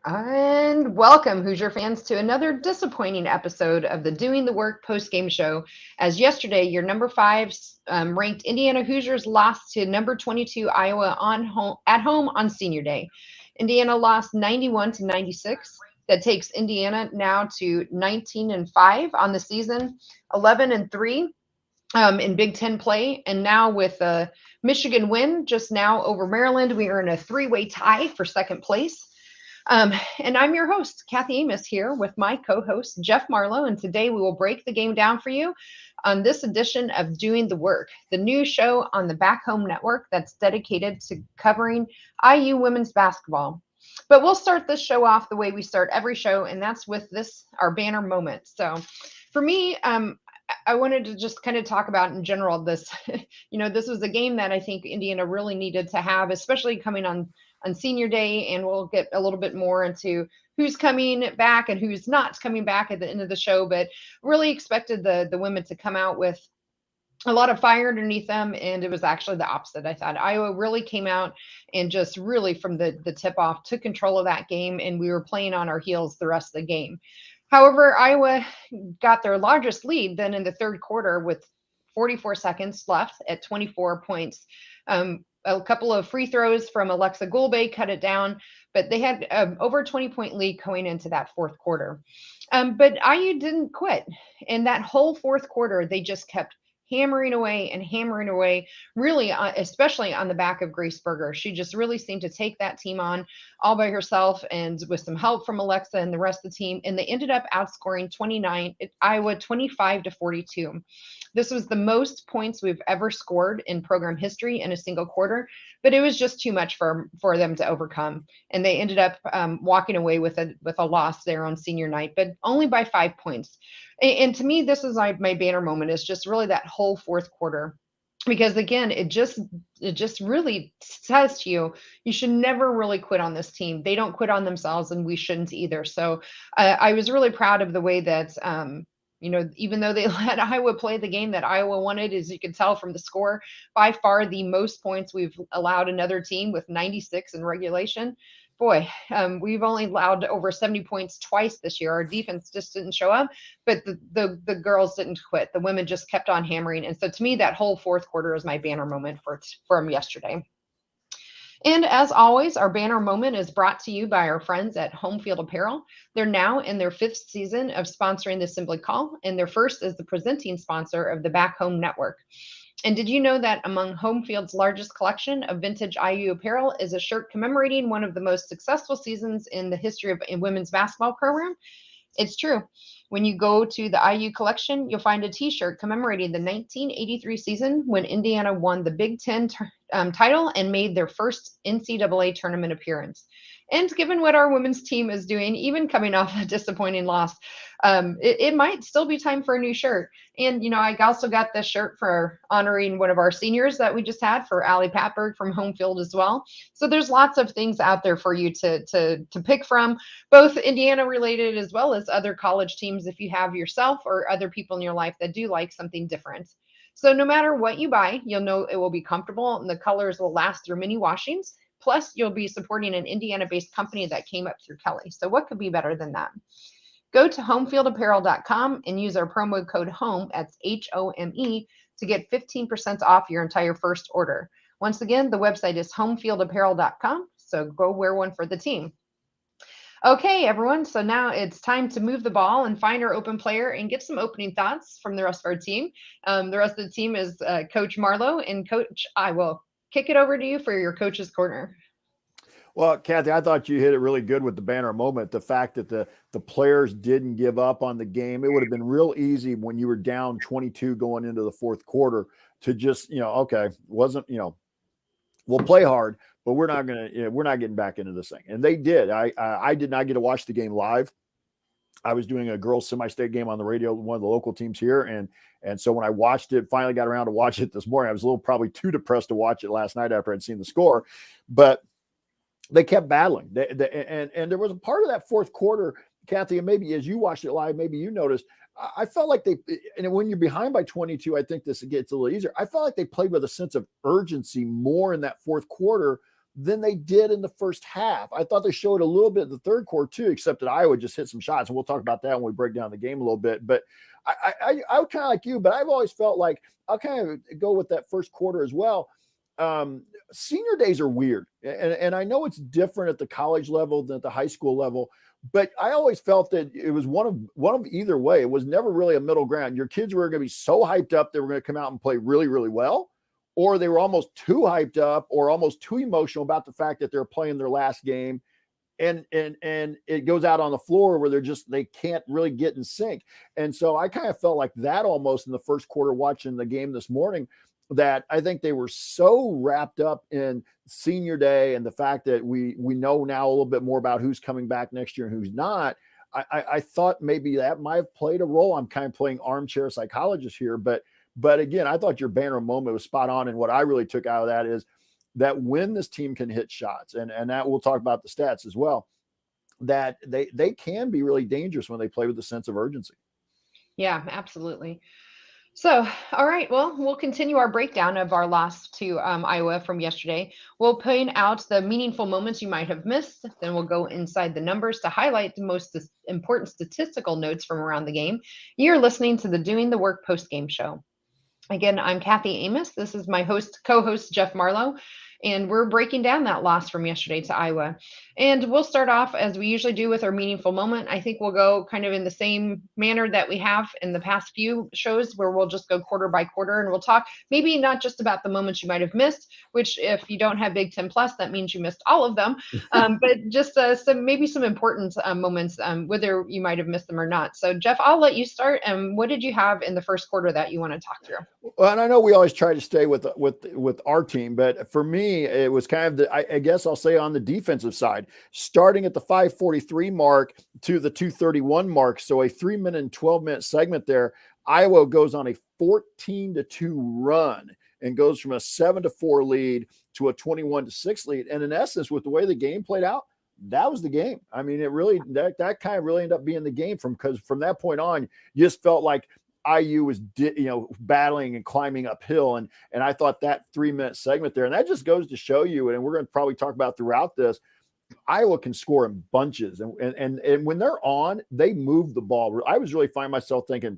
And welcome, Hoosier fans, to another disappointing episode of the Doing the Work post-game show. As yesterday, your number five ranked Indiana Hoosiers lost to number 22 Iowa at home on Senior Day. Indiana lost 91 to 96. That takes Indiana now to 19-5 on the season, 11-3 in Big Ten play, and now with a Michigan win just now over Maryland, we are in a three-way tie for second place. And I'm your host, Kathy Amos, here with my co host, Jeff Marlow. And today we will break the game down for you on this edition of Doing the Work, the new show on the Back Home Network that's dedicated to covering IU women's basketball. But we'll start this show off the way we start every show, and that's with our banner moment. So for me, I wanted to just kind of talk about in general this, this was a game that I think Indiana really needed to have, especially coming on Senior Day, and we'll get a little bit more into who's coming back and who's not coming back at the end of the show, but really expected the women to come out with a lot of fire underneath them, and it was actually the opposite. I thought Iowa really came out and just really from the tip off took control of that game, and we were playing on our heels the rest of the game. However, Iowa got their largest lead then in the third quarter with 44 seconds left at 24 points. A couple of free throws from Alexa Gulbe cut it down, but they had over a 20-point lead going into that fourth quarter. But IU didn't quit. And that whole fourth quarter, they just kept hammering away, really, especially on the back of Grace Berger. She just really seemed to take that team on all by herself and with some help from Alexa and the rest of the team. And they ended up outscoring Iowa 25-42. This was the most points we've ever scored in program history in a single quarter, but it was just too much for them to overcome. And they ended up walking away with a loss there on senior night, but only by 5 points. And to me, this is my banner moment, is just really that whole fourth quarter. Because again, it just really says to you, you should never really quit on this team. They don't quit on themselves, and we shouldn't either. So I was really proud of the way that, even though they let Iowa play the game that Iowa wanted, as you can tell from the score, by far the most points we've allowed another team with 96 in regulation. Boy, we've only allowed over 70 points twice this year. Our defense just didn't show up, but the girls didn't quit. The women just kept on hammering. And so to me, that whole fourth quarter is my banner moment from yesterday. And as always, our banner moment is brought to you by our friends at Home Field Apparel. They're now in their fifth season of sponsoring the Assembly Call, and their first as the presenting sponsor of the Back Home Network. And did you know that among Home Field's largest collection of vintage IU apparel is a shirt commemorating one of the most successful seasons in the history of a women's basketball program? It's true. When you go to the IU collection, you'll find a t-shirt commemorating the 1983 season when Indiana won the Big Ten title and made their first NCAA tournament appearance. And given what our women's team is doing, even coming off a disappointing loss, it might still be time for a new shirt. And, I also got this shirt for honoring one of our seniors that we just had, for Allie Patberg from Home Field as well. So there's lots of things out there for you to pick from, both Indiana related as well as other college teams if you have yourself or other people in your life that do like something different. So no matter what you buy, you'll know it will be comfortable and the colors will last through many washings. Plus, you'll be supporting an Indiana-based company that came up through Kelly. So what could be better than that? Go to homefieldapparel.com and use our promo code HOME, that's HOME, to get 15% off your entire first order. Once again, the website is homefieldapparel.com, so go wear one for the team. Okay, everyone, so now it's time to move the ball and find our open player and get some opening thoughts from the rest of our team. The rest of the team is Coach Marlow, and Coach, I will kick it over to you for your coach's corner. Well, Kathy, I thought you hit it really good with the banner moment. The fact that the players didn't give up on the game. It would have been real easy when you were down 22 going into the fourth quarter to just, okay, we'll play hard, but we're not getting back into this thing. And they did. I did not get to watch the game live. I was doing a girls semi-state game on the radio, one of the local teams here. And so when I watched it, finally got around to watch it this morning, I was a little probably too depressed to watch it last night after I'd seen the score, but they kept battling. And there was a part of that fourth quarter, Kathy, and maybe as you watched it live, maybe you noticed, I felt like and when you're behind by 22, I think this gets a little easier. I felt like they played with a sense of urgency more in that fourth quarter than they did in the first half. I thought they showed a little bit in the third quarter too, except that Iowa just hit some shots. And we'll talk about that when we break down the game a little bit. But I would kind of like you, but I've always felt like I'll kind of go with that first quarter as well. Senior days are weird. And I know it's different at the college level than at the high school level, but I always felt that it was one of either way. It was never really a middle ground. Your kids were going to be so hyped up they were going to come out and play really, really well, or they were almost too hyped up or almost too emotional about the fact that they're playing their last game. And it goes out on the floor where they can't really get in sync. And so I kind of felt like that almost in the first quarter watching the game this morning, that I think they were so wrapped up in senior day and the fact that we know now a little bit more about who's coming back next year and who's not. I thought maybe that might have played a role. I'm kind of playing armchair psychologist here, but again, I thought your banner moment was spot on. And what I really took out of that is that when this team can hit shots, and that we'll talk about the stats as well, that they can be really dangerous when they play with a sense of urgency. Yeah, absolutely. So, all right, well, we'll continue our breakdown of our loss to Iowa from yesterday. We'll point out the meaningful moments you might have missed. Then we'll go inside the numbers to highlight the most important statistical notes from around the game. You're listening to the Doing the Work post-game show. Again, I'm Kathy Amos. This is my co-host, Jeff Marlow, and we're breaking down that loss from yesterday to Iowa. And we'll start off as we usually do with our meaningful moment. I think we'll go kind of in the same manner that we have in the past few shows, where we'll just go quarter by quarter, and we'll talk maybe not just about the moments you might have missed, which if you don't have Big Ten Plus, that means you missed all of them, but just some important moments, whether you might have missed them or not. So Jeff, I'll let you start. What did you have in the first quarter that you want to talk through? Well, and I know we always try to stay with our team, but for me, it was kind of I guess I'll say on the defensive side, starting at the 5:43 mark to the 2:31 mark. So a 3-minute and 12-minute segment there. Iowa goes on a 14-2 run and goes from a 7-4 lead to a 21-6 lead. And in essence, with the way the game played out, that was the game. I mean, it really, that kind of really ended up being the game because from that point on, you just felt like IU was, battling and climbing uphill. And I thought that 3-minute segment there, and that just goes to show you, and we're going to probably talk about throughout this, Iowa can score in bunches. And when they're on, they move the ball. I was really finding myself thinking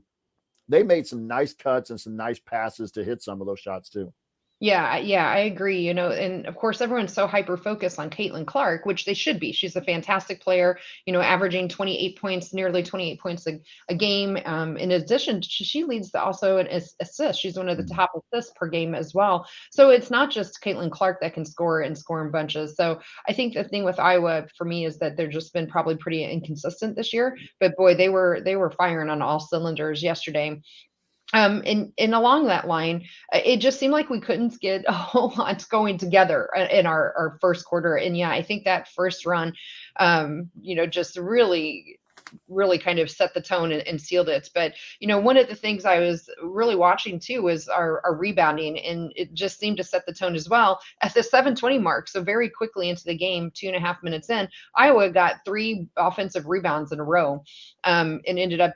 they made some nice cuts and some nice passes to hit some of those shots too. Yeah, I agree. And of course, everyone's so hyper focused on Caitlin Clark, which they should be. She's a fantastic player, averaging 28 points, nearly 28 points a game. In addition, she leads also in assists. She's one of the top assists per game as well. So it's not just Caitlin Clark that can score in bunches. So I think the thing with Iowa for me is that they've just been probably pretty inconsistent this year. But boy, they were firing on all cylinders yesterday. And along that line, it just seemed like we couldn't get a whole lot going together in our first quarter. And yeah, I think that first run, just really kind of set the tone and sealed it. But, one of the things I was really watching too was our rebounding, and it just seemed to set the tone as well at the 7:20 mark. So very quickly into the game, 2.5 minutes in, Iowa got 3 offensive rebounds in a row, and ended up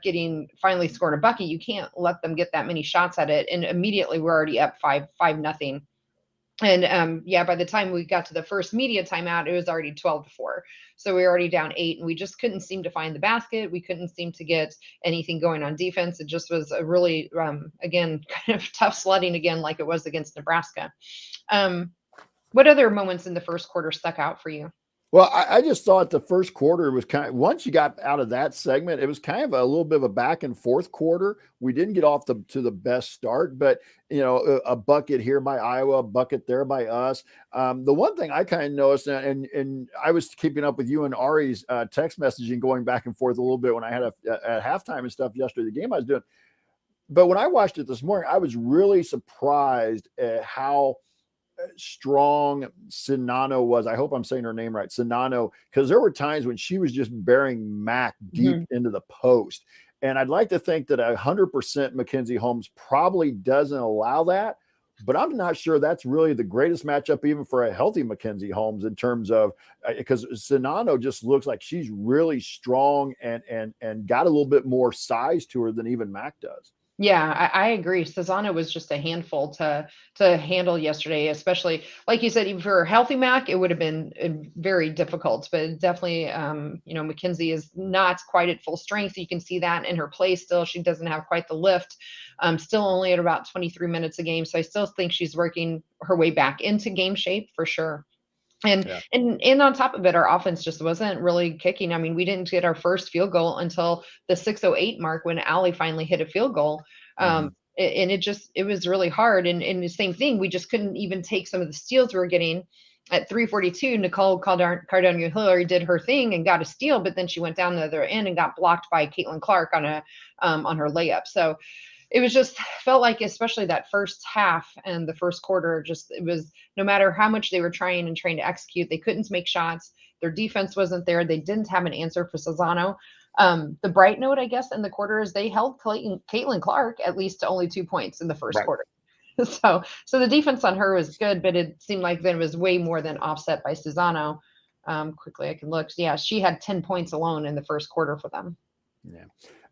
finally scoring a bucket. You can't let them get that many shots at it. And immediately we're already up 5-0. And by the time we got to the first media timeout, it was already 12-4. So we were already down 8, and we just couldn't seem to find the basket. We couldn't seem to get anything going on defense. It just was a really, again, kind of tough sledding again, like it was against Nebraska. What other moments in the first quarter stuck out for you? Well, I just thought the first quarter was once you got out of that segment, it was kind of a little bit of a back and forth quarter. We didn't get off to the best start, but, a bucket here by Iowa, a bucket there by us. The one thing I kind of noticed, and I was keeping up with you and Ari's text messaging going back and forth a little bit when I had at halftime and stuff yesterday, the game I was doing. But when I watched it this morning, I was really surprised at how strong Sinano was. I hope I'm saying her name right, Sinano, because there were times when she was just burying Mac deep into the post. And I'd like to think that 100% Mackenzie Holmes probably doesn't allow that, but I'm not sure that's really the greatest matchup even for a healthy Mackenzie Holmes in terms of, because Sinano just looks like she's really strong and got a little bit more size to her than even Mac does. Yeah, I agree. Cezanne was just a handful to handle yesterday, especially like you said, even for a healthy Mac, it would have been very difficult. But definitely, Mackenzie is not quite at full strength. You can see that in her play still. She doesn't have quite the lift. Still only at about 23 minutes a game. So I still think she's working her way back into game shape for sure. And Yeah. and on top of it, our offense just wasn't really kicking. I mean, we didn't get our first field goal until the 6:08 mark when Allie finally hit a field goal. Mm-hmm. And it was really hard. And the same thing, we just couldn't even take some of the steals we were getting. At 3:42, Nicole Cardona Hillary did her thing and got a steal, but then she went down the other end and got blocked by Caitlin Clark on her layup. So it was just felt like, especially that first half and the first quarter, just it was no matter how much they were trying to execute, they couldn't make shots. Their defense wasn't there. They didn't have an answer for Cezano. The bright note, I guess, in the quarter is they held Caitlin Clark at least to only 2 points in the first Right. quarter. So the defense on her was good, but it seemed like then it was way more than offset by Cezano. Quickly, I can look. Yeah, she had 10 points alone in the first quarter for them. Yeah.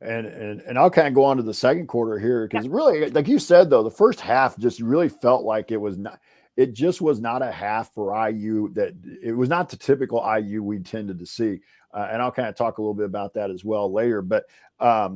And I'll kind of go on to the second quarter here because really, like you said, though, the first half just really felt like it just was not a half for IU, that it was not the typical IU we tended to see. And I'll kind of talk a little bit about that as well later. But at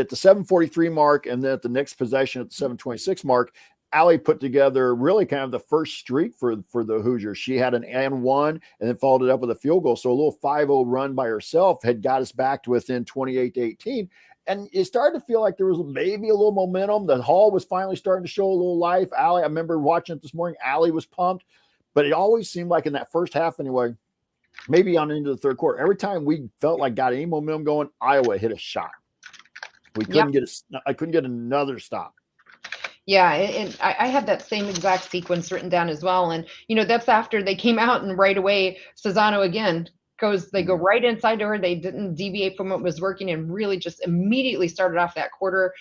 the 7:43 mark and then at the next possession at the 7:26 mark, Allie put together really kind of the first streak for the Hoosiers. She had an and one and then followed it up with a field goal. So a little 5-0 run by herself had got us back to within 28-18. And it started to feel like there was maybe a little momentum. The hall was finally starting to show a little life. Allie, I remember watching it this morning. Allie was pumped, but it always seemed like in that first half anyway, maybe on into the third quarter, every time we felt like got any momentum going, Iowa hit a shot. We couldn't I couldn't get another stop. Yeah, and I had that same exact sequence written down as well. And that's after they came out and right away Cezano again they go right inside to her. They didn't deviate from what was working and really just immediately started off that quarter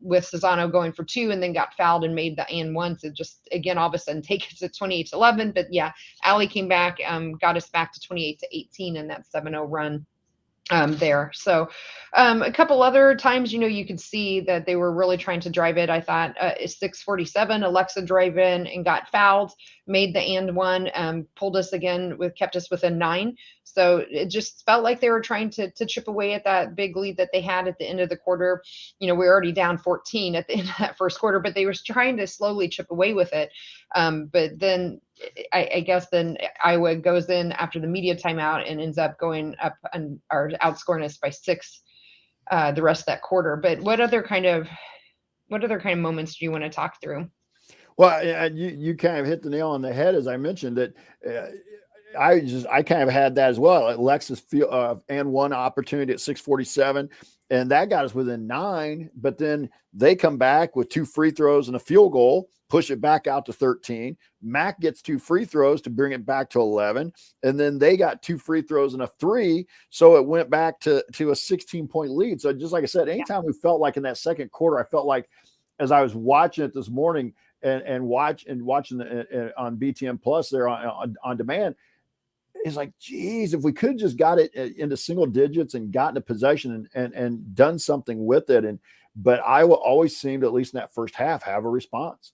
with Cezano going for two and then got fouled and made the and one to just again all of a sudden take us to 28-11. But yeah, Allie came back, got us back to 28-18 in that 7-0 run. There. So a couple other times, you could see that they were really trying to drive it. I thought 6:47, Alexa drove in and got fouled, made the and one, pulled us again kept us within 9. So it just felt like they were trying to chip away at that big lead that they had at the end of the quarter. We were already down 14 at the end of that first quarter, but they were trying to slowly chip away with it. But then I guess then Iowa goes in after the media timeout and ends up going up and are outscoring us by 6 the rest of that quarter. But what other kind of moments do you want to talk through? Well, you kind of hit the nail on the head, as I mentioned that. I kind of had that as well. Alexis and one opportunity at 6:47, and that got us within 9. But then they come back with 2 free throws and a field goal, push it back out to 13. Mac gets 2 free throws to bring it back to 11, and then they got 2 free throws and a 3, so it went back to a 16-point lead. So just like I said, anytime we felt like in that second quarter, I felt like as I was watching it this morning and watching on BTN Plus there on demand. It's like, geez, if we could just got it into single digits and gotten a possession and done something with it. But Iowa always seemed, at least in that first half, have a response.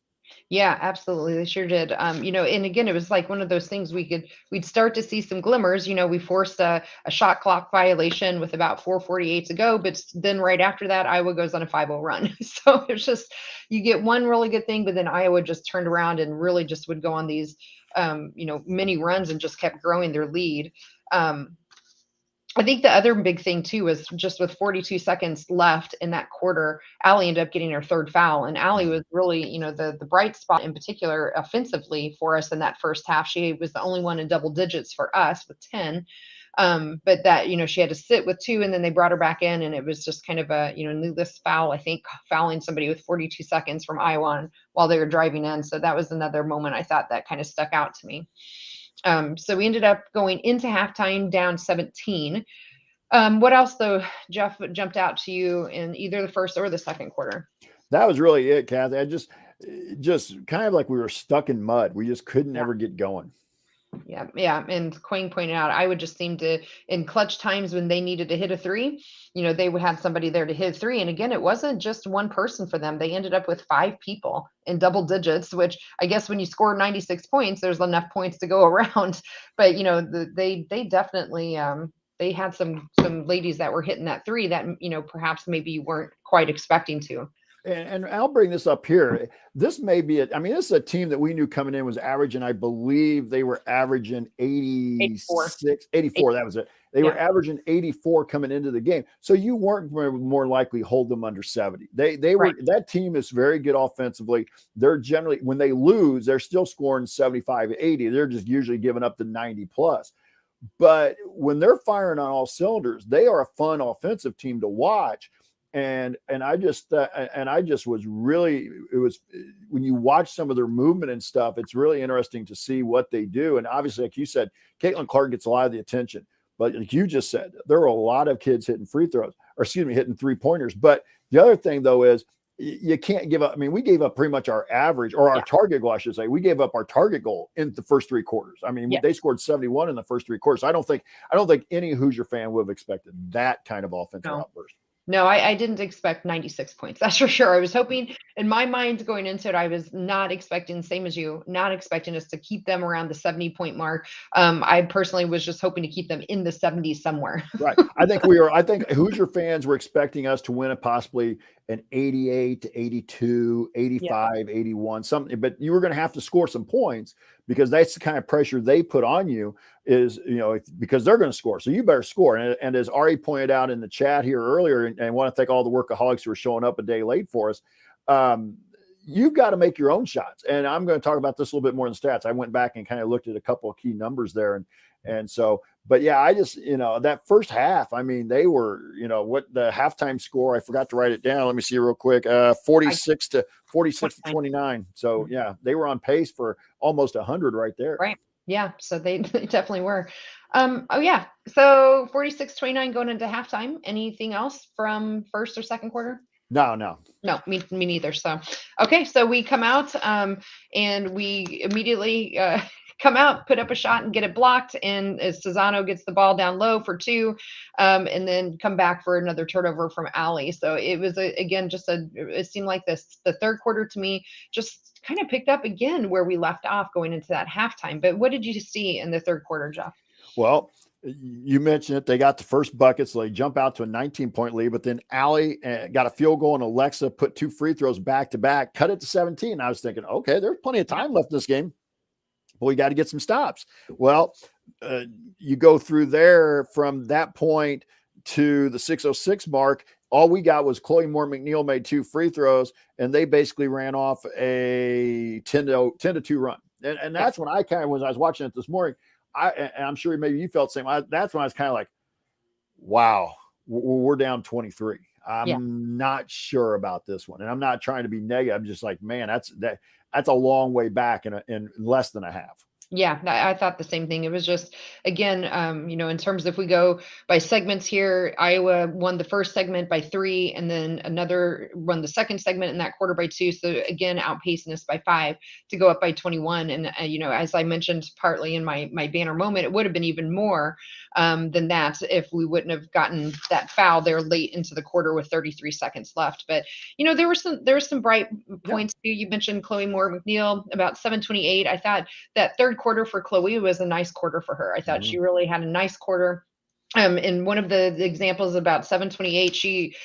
Yeah, absolutely. They sure did. And again, it was like one of those things we'd start to see some glimmers. We forced a shot clock violation with about 4:48 to go, but then right after that, Iowa goes on a 5-0 run. So it's just, you get one really good thing, but then Iowa just turned around and really just would go on these, mini runs and just kept growing their lead. I think the other big thing too was just with 42 seconds left in that quarter, Allie ended up getting her third foul. And Allie was really, the bright spot in particular offensively for us in that first half. She was the only one in double digits for us with 10. But that, she had to sit with 2 and then they brought her back in and it was just kind of a, needless foul, I think, fouling somebody with 42 seconds from Iowa while they were driving in. So that was another moment I thought that kind of stuck out to me. So we ended up going into halftime down 17. What else, though, Jeff, jumped out to you in either the first or the second quarter? That was really it, Kathy. I just kind of like we were stuck in mud. We just couldn't ever get going. Yeah, yeah. And Quang pointed out, I would just seem to, in clutch times when they needed to hit a three, they would have somebody there to hit a three. And again, it wasn't just one person for them. They ended up with 5 people in double digits, which I guess when you score 96 points, there's enough points to go around. But they definitely they had some ladies that were hitting that three that perhaps maybe you weren't quite expecting to. And I'll bring this up here. This may be I mean, this is a team that we knew coming in was averaging, I believe they were averaging 84. 84. That was it. They were averaging 84 coming into the game. So you weren't more likely hold them under 70. They were, that team is very good offensively. They're generally, when they lose, they're still scoring 75, 80. They're just usually giving up the 90 plus. But when they're firing on all cylinders, they are a fun offensive team to watch. And I just was really, it was, when you watch some of their movement and stuff, it's really interesting to see what they do. And obviously, like you said, Caitlin Clark gets a lot of the attention, but like you just said, there are a lot of kids hitting free throws, or hitting 3-pointers. But the other thing though, is you can't give up. I mean, we gave up pretty much our average, or our target goal, I should say. We gave up our target goal in the first 3 quarters. I mean, they scored 71 in the first 3 quarters. I don't think any Hoosier fan would have expected that kind of offensive outburst. No, I didn't expect 96 points. That's for sure. I was hoping, in my mind going into it, I was not expecting, same as you, not expecting us to keep them around the 70-point mark. I personally was just hoping to keep them in the 70s somewhere. Right. I think Hoosier fans were expecting us to win possibly an 88 to 82, 85, 81, something, but you were going to have to score some points, because that's the kind of pressure they put on you, is, because they're going to score. So you better score. And as Ari pointed out in the chat here earlier, and I want to thank all the workaholics who are showing up a day late for us. You've got to make your own shots. And I'm going to talk about this a little bit more in stats. I went back and kind of looked at a couple of key numbers there. And so, but yeah, I just, that first half, I mean, they were, what the halftime score, I forgot to write it down. Let me see real quick. 46 to 29. So yeah, they were on pace for almost 100 right there. Right. Yeah. So they definitely were. Oh yeah. So 46-29 going into halftime. Anything else from first or second quarter? No, me neither. So, okay. So we come out, and we immediately, come out, put up a shot and get it blocked. And as Cesano gets the ball down low for 2, and then come back for another turnover from Allie. So it was again, it seemed like the third quarter to me just kind of picked up again where we left off going into that halftime. But what did you see in the third quarter, Jeff? Well, you mentioned it. They got the first bucket, so they jump out to a 19-point lead. But then Allie got a field goal, and Alexa put 2 free throws back to back, cut it to 17. I was thinking, okay, there's plenty of time left in this game, but we got to get some stops. Well, you go through there from that point to the 6:06 mark. All we got was Chloe Moore McNeil made 2 free throws, and they basically ran off a 10-2 run. And that's when I was watching it this morning. And I'm sure maybe you felt the same. That's when I was kind of like, wow, we're down 23. I'm not sure about this one. And I'm not trying to be negative. I'm just like, man, that's a long way back in less than a half. Yeah, I thought the same thing. It was just, again, in terms of, if we go by segments here, Iowa won the first segment by 3, and then another won the second segment in that quarter by 2. So again, outpacing us by 5 to go up by 21. And, as I mentioned partly in my banner moment, it would have been even more than that if we wouldn't have gotten that foul there late into the quarter with 33 seconds left. But, there were some bright points too. You mentioned Chloe Moore McNeil, about 7:28. I thought that third quarter for Chloe was a nice quarter for her. I thought she really had a nice quarter. In one of the examples about 7:28, she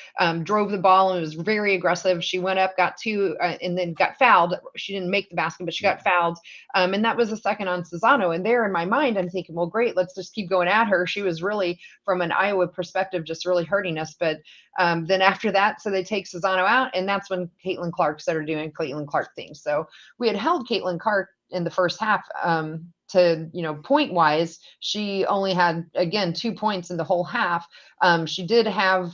drove the ball and was very aggressive. She went up, got 2, and then got fouled. She didn't make the basket, but she got fouled. And that was a second on Cesano. And there in my mind, I'm thinking, well, great, let's just keep going at her. She was really, from an Iowa perspective, just really hurting us. But then after that, so they take Cesano out, and that's when Caitlin Clark started doing Caitlin Clark things. So we had held Caitlin Clark in the first half to, point wise, she only had, again, 2 points in the whole half. She did have,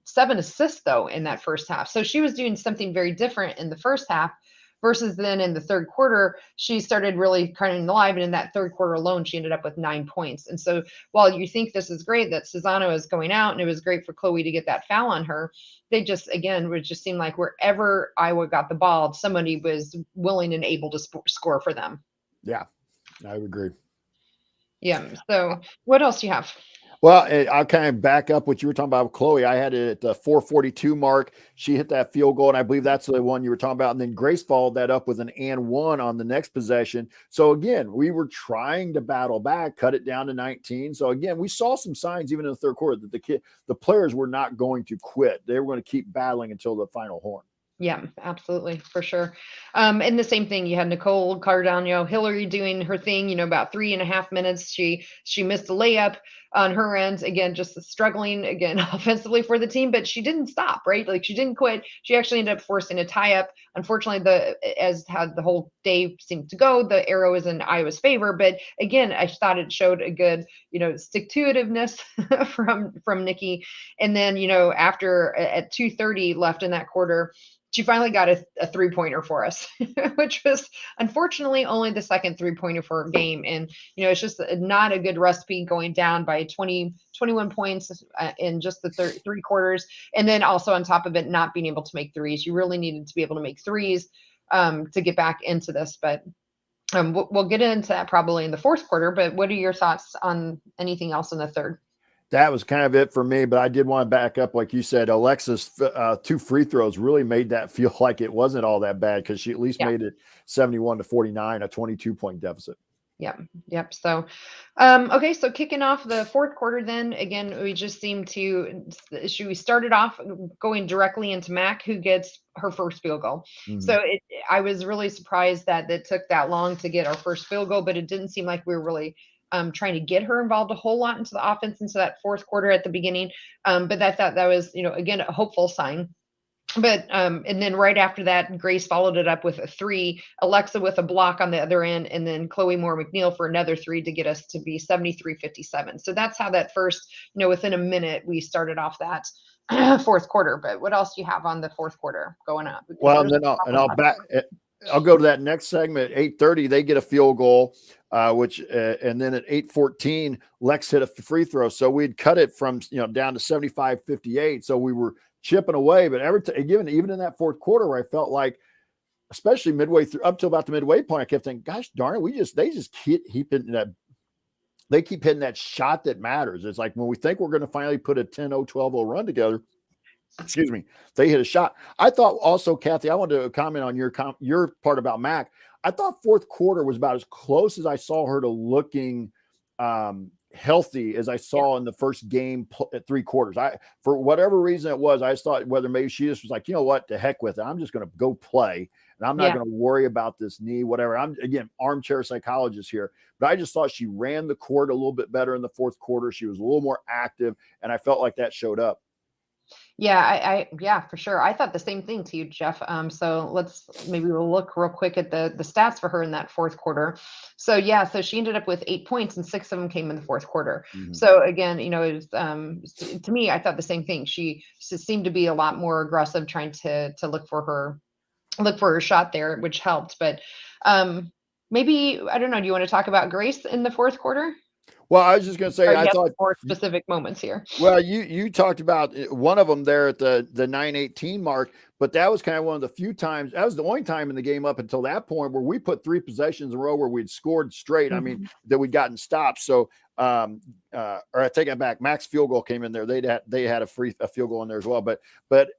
7 assists though in that first half. So she was doing something very different in the first half versus then in the third quarter, she started really coming alive. And in that third quarter alone, she ended up with 9 points. And so while you think this is great that Cesano is going out, and it was great for Chloe to get that foul on her, they just, again, would just seem like wherever Iowa got the ball, somebody was willing and able to score for them. Yeah. I would agree. Yeah. So what else do you have? Well, I'll kind of back up what you were talking about with Chloe. I had it at the 4:42 mark. She hit that field goal, and I believe that's the one you were talking about. And then Grace followed that up with an and one on the next possession. So again, we were trying to battle back, cut it down to 19. So again, we saw some signs even in the third quarter that the players were not going to quit. They were going to keep battling until the final horn. Yeah, absolutely, for sure. And the same thing, you had Nicole Cardano, Hillary doing her thing, about 3.5 minutes. She missed a layup on her end. Again, just struggling again offensively for the team, but she didn't stop, right? Like she didn't quit. She actually ended up forcing a tie up. Unfortunately, as how the whole day seemed to go, the arrow is in Iowa's favor. But again, I thought it showed a good, stick to itiveness from Nikki. And then, after at 2:30 left in that quarter, she finally got a three-pointer for us, which was unfortunately only the second three-pointer for her game. And, it's just not a good recipe going down by 21 points in just the three quarters. And then also on top of it, not being able to make threes. You really needed to be able to make threes to get back into this. But we'll get into that probably in the fourth quarter. But what are your thoughts on anything else in the third? That was kind of it for me, but I did want to back up. Like you said, Alexa's 2 free throws really made that feel like it wasn't all that bad because she at least made it 71-49, a 22-point deficit. Yep. So, okay. So kicking off the fourth quarter, then again, we just seemed to, we started off going directly into Mac, who gets her first field goal. Mm-hmm. So I was really surprised that it took that long to get our first field goal, but it didn't seem like we were really trying to get her involved a whole lot into the offense into that fourth quarter at the beginning. But I thought that was, again, a hopeful sign. But and then right after that, Grace followed it up with a three, Alexa with a block on the other end, and then Chloe Moore McNeil for another three to get us to be 73-57. So that's how that first, within a minute, we started off that fourth quarter. But what else do you have on the fourth quarter going up? Well, I'll go to that next segment. At 8:30, they get a field goal, and then at 8:14, Lex hit a free throw. So we'd cut it from down to 75-58. So we were chipping away, but even in that fourth quarter, where I felt like, especially midway through, up to about the midway point, I kept thinking, "Gosh darn it, they just keep hitting that. They keep hitting that shot that matters." It's like when we think we're going to finally put a 10-0, 12-0 run together. Excuse me, they hit a shot. I thought also, Kathy, I wanted to comment on your part about Mac. I thought fourth quarter was about as close as I saw her to looking healthy as I saw in the first game at 3 quarters. For whatever reason it was, I just thought whether maybe she just was like, you know what, to heck with it. I'm just going to go play and I'm not going to worry about this knee, whatever. I'm, again, armchair psychologist here, but I just thought she ran the court a little bit better in the fourth quarter. She was a little more active and I felt like that showed up. Yeah, yeah, for sure. I thought the same thing to you, Jeff. So we'll look real quick at the stats for her in that fourth quarter. So so she ended up with 8 points and 6 of them came in the fourth quarter. Mm-hmm. So again, it was, to me, I thought the same thing. She seemed to be a lot more aggressive, trying to look for her shot there, which helped. But maybe, I don't know, do you want to talk about Grace in the fourth quarter? Well, I was just going to say, I thought more specific moments here. Well, you talked about one of them there at the 9:18 mark, but that was kind of one of the few times. That was the only time in the game up until that point where we put 3 possessions in a row where we'd scored straight. Mm-hmm. I mean, that we'd gotten stopped. So, or I take it back. Mac's field goal came in there. They had a field goal in there as well. But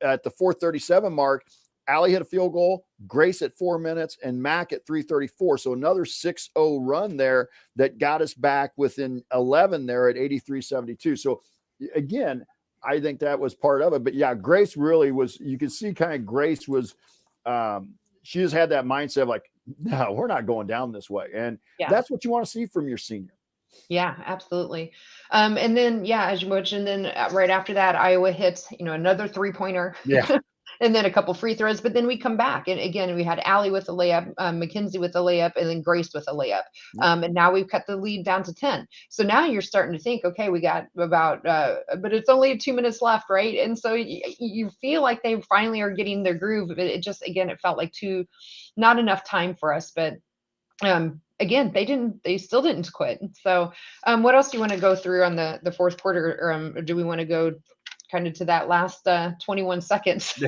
at the 4:37 mark, Allie hit a field goal, Grace at 4 minutes, and Mac at 3:34. So another 6-0 run there that got us back within 11 there at 83-72. So again, I think that was part of it. But yeah, Grace really was, you could see kind of Grace was, she just had that mindset of like, no, we're not going down this way. And that's what you want to see from your senior. Yeah, absolutely. And then, as you mentioned, then right after that, Iowa hits, another 3-pointer. Yeah. And then a couple free throws, but then we come back. And again, we had Allie with a layup, Mackenzie with a layup, and then Grace with a layup. And now we've cut the lead down to 10. So now you're starting to think, okay, we got about, but it's only 2 minutes left, right? And so you feel like they finally are getting their groove. But it just, again, it felt like not enough time for us. But again, they still didn't quit. So what else do you want to go through on the fourth quarter? Or do we want to go kind of to that last 21 seconds.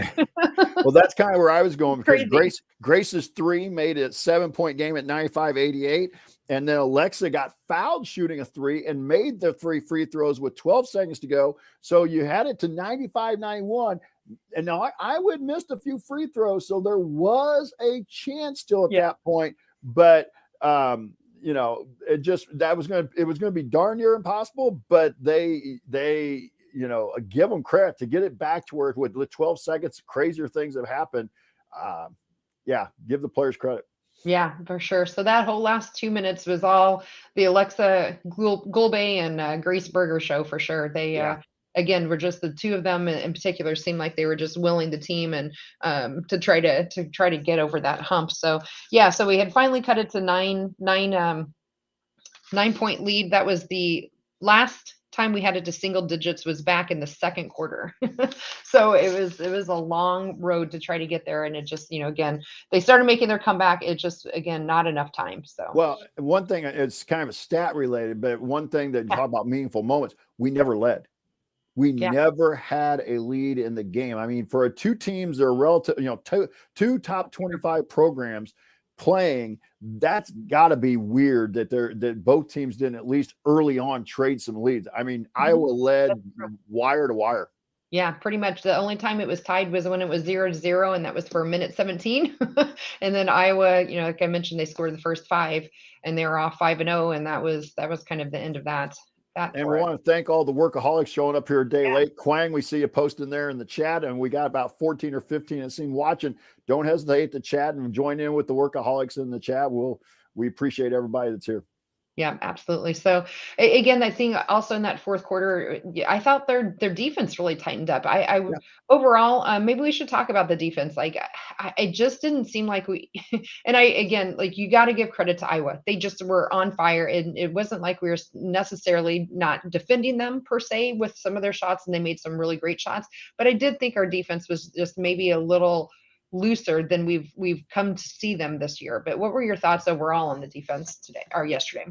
Well, that's kind of where I was going, because Crazy. Grace's 3 made it 7-point game at 95-88. And then Alexa got fouled shooting a 3 and made the 3 free throws with 12 seconds to go. So you had it to 95-91. And now Iowa had missed a few free throws, so there was a chance still at that point. But you know, it was going to be darn near impossible. But they you know, give them credit to get it back to where with 12 seconds, crazier things have happened. Yeah, give the players credit. Yeah, for sure. So that whole last 2 minutes was all the Alexa Gulbe and Grace Berger show for sure. They again were just the two of them in particular seemed like they were just willing the team and to try to get over that hump. So yeah, so we had finally cut it to 9-point lead. That was the last time we had it to single digits was back in the second quarter. So it was a long road to try to get there. And it just, you know, again, they started making their comeback. It just, again, not enough time. So, well, one thing, it's kind of a stat related, but one thing that you talk about meaningful moments, we never led. We never had a lead in the game. I mean, for two teams that are relative, you know, two top 25 programs playing, that's got to be weird that both teams didn't at least early on trade some leads. I mean, Iowa led wire to wire. Yeah, pretty much. The only time it was tied was when it was 0-0, and that was for minute 17. And then Iowa, you know, like I mentioned, they scored the first 5, and they were off 5-0, and that was kind of the end of that. And we want to thank all the workaholics showing up here a day late. Quang, we see you posting there in the chat, and we got about 14 or 15 that seem watching. Don't hesitate to chat and join in with the workaholics in the chat. We appreciate everybody that's here. Yeah, absolutely. So again, I think also in that fourth quarter, I thought their defense really tightened up. Overall, maybe we should talk about the defense. Like, I just didn't seem like we, and again, like, you got to give credit to Iowa. They just were on fire, and it wasn't like we were necessarily not defending them per se with some of their shots, and they made some really great shots. But I did think our defense was just maybe a little looser than we've come to see them this year. But what were your thoughts overall on the defense today or yesterday?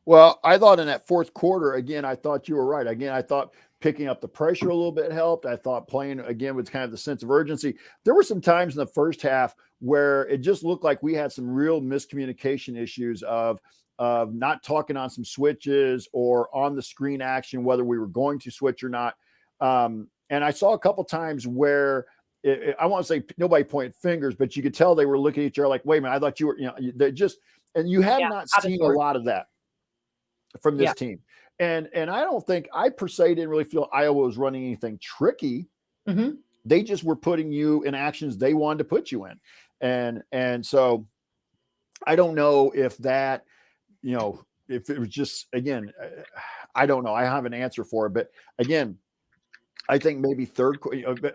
Well, I thought in that fourth quarter, again, I thought you were right. Again, I thought picking up the pressure a little bit helped. I thought playing again with kind of the sense of urgency. There were some times in the first half where it just looked like we had some real miscommunication issues of not talking on some switches or on the screen action, whether we were going to switch or not. And I saw a couple times where I want to say nobody pointed fingers, but you could tell they were looking at each other like, wait a minute, I thought you were, you know, they just, and you have not seen a lot of that from this team. And I per se didn't really feel Iowa was running anything tricky. Mm-hmm. They just were putting you in actions they wanted to put you in. And so I don't know if that, you know, if it was just, again, I don't know. I have an answer for it, but again, I think maybe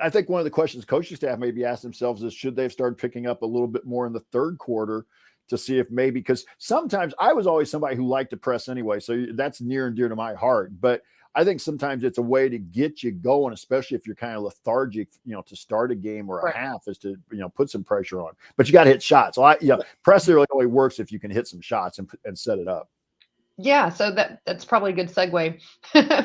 I think one of the questions coaching staff maybe asked themselves is, should they have started picking up a little bit more in the third quarter to see if maybe, because sometimes I was always somebody who liked to press anyway. So that's near and dear to my heart. But I think sometimes it's a way to get you going, especially if you're kind of lethargic, you know, to start a game or a half, is to, you know, put some pressure on. But you got to hit shots. So press really only works if you can hit some shots and set it up. Yeah, so that's probably a good segue,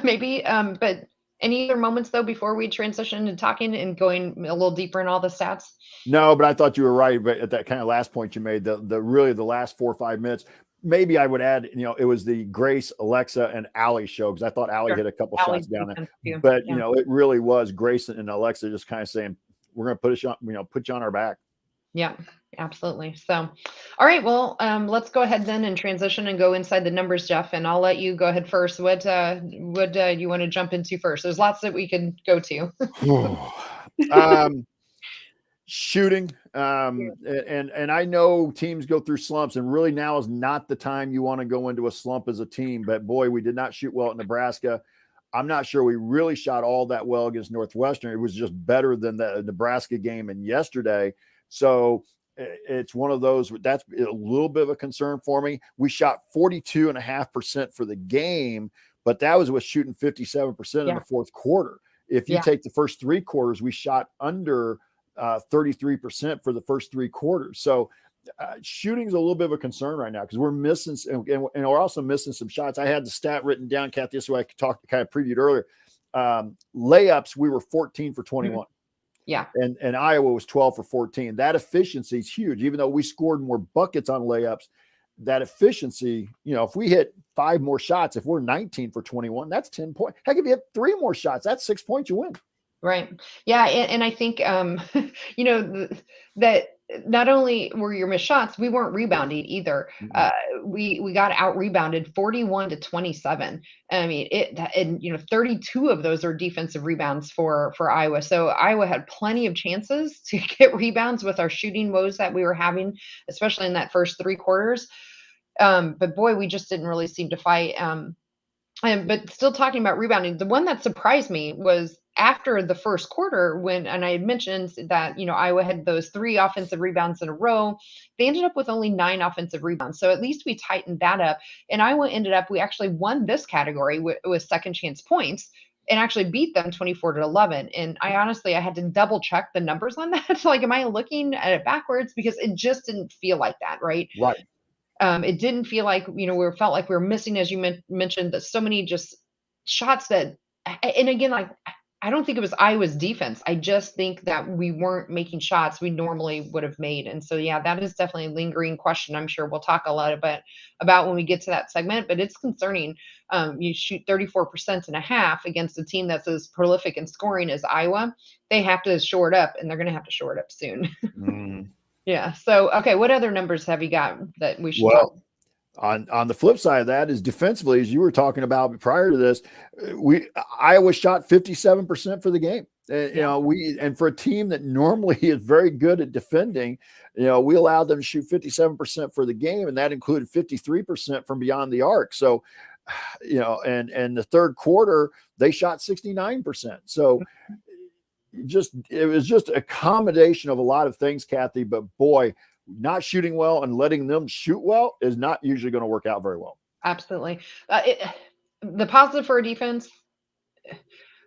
maybe. But any other moments though before we transition to talking and going a little deeper in all the stats? No, but I thought you were right. But at that kind of last point you made, the really the last 4 or 5 minutes, maybe I would add, you know, it was the Grace, Alexa, and Allie show, because I thought Allie hit a couple shots down there. But you know, it really was Grace and Alexa just kind of saying, we're going to put you on our back. Yeah, absolutely. So, all right, well, let's go ahead then and transition and go inside the numbers, Jeff, and I'll let you go ahead first. What you want to jump into first? There's lots that we can go to. Shooting. And I know teams go through slumps, and really now is not the time you want to go into a slump as a team. But boy, we did not shoot well at Nebraska. I'm not sure we really shot all that well against Northwestern. It was just better than the Nebraska game and yesterday. So it's one of those that's a little bit of a concern for me. We shot 42.5% for the game, but that was with shooting 57% in the fourth quarter. If you take the first 3 quarters, we shot under 33% for the first 3 quarters. So shooting's a little bit of a concern right now because we're missing, and we're also missing some shots. I had the stat written down, Kathy, so I could talk, kind of previewed earlier. layups, we were 14 for 21. Yeah. And Iowa was 12 for 14. That efficiency is huge. Even though we scored more buckets on layups, that efficiency, if we hit 5 more shots, if we're 19 for 21, that's 10 points. Heck, if you hit 3 more shots, that's 6 points, you win. Right. Yeah. And I think, that not only were your missed shots, we weren't rebounding either. We got out rebounded 41-27. I mean, 32 of those are defensive rebounds for Iowa. So Iowa had plenty of chances to get rebounds with our shooting woes that we were having, especially in that first 3 quarters. But boy, we just didn't really seem to fight. But still talking about rebounding, the one that surprised me was after the first quarter and I had mentioned that, Iowa had those 3 offensive rebounds in a row. They ended up with only 9 offensive rebounds. So at least we tightened that up. And Iowa we actually won this category with second chance points and actually beat them 24-11. And I had to double check the numbers on that. So am I looking at it backwards? Because it just didn't feel like that, right? Right. It didn't feel like, we felt like we were missing, as you mentioned, that so many just shots that, and again, I don't think it was Iowa's defense. I just think that we weren't making shots we normally would have made. And so, yeah, that is definitely a lingering question. I'm sure we'll talk a lot about when we get to that segment, but it's concerning. You shoot 34% and a half against a team that's as prolific in scoring as Iowa. They have to shore it up, and they're going to have to shore it up soon. Yeah. So, okay, what other numbers have you got that we should talk? On the flip side of that is defensively, as you were talking about prior to this, Iowa shot 57% for the game. And for a team that normally is very good at defending, we allowed them to shoot 57% for the game, and that included 53% from beyond the arc. So, and the third quarter they shot 69%. So it was just a combination of a lot of things, Kathy, but boy, not shooting well and letting them shoot well is not usually going to work out very well. Absolutely. The positive for a defense,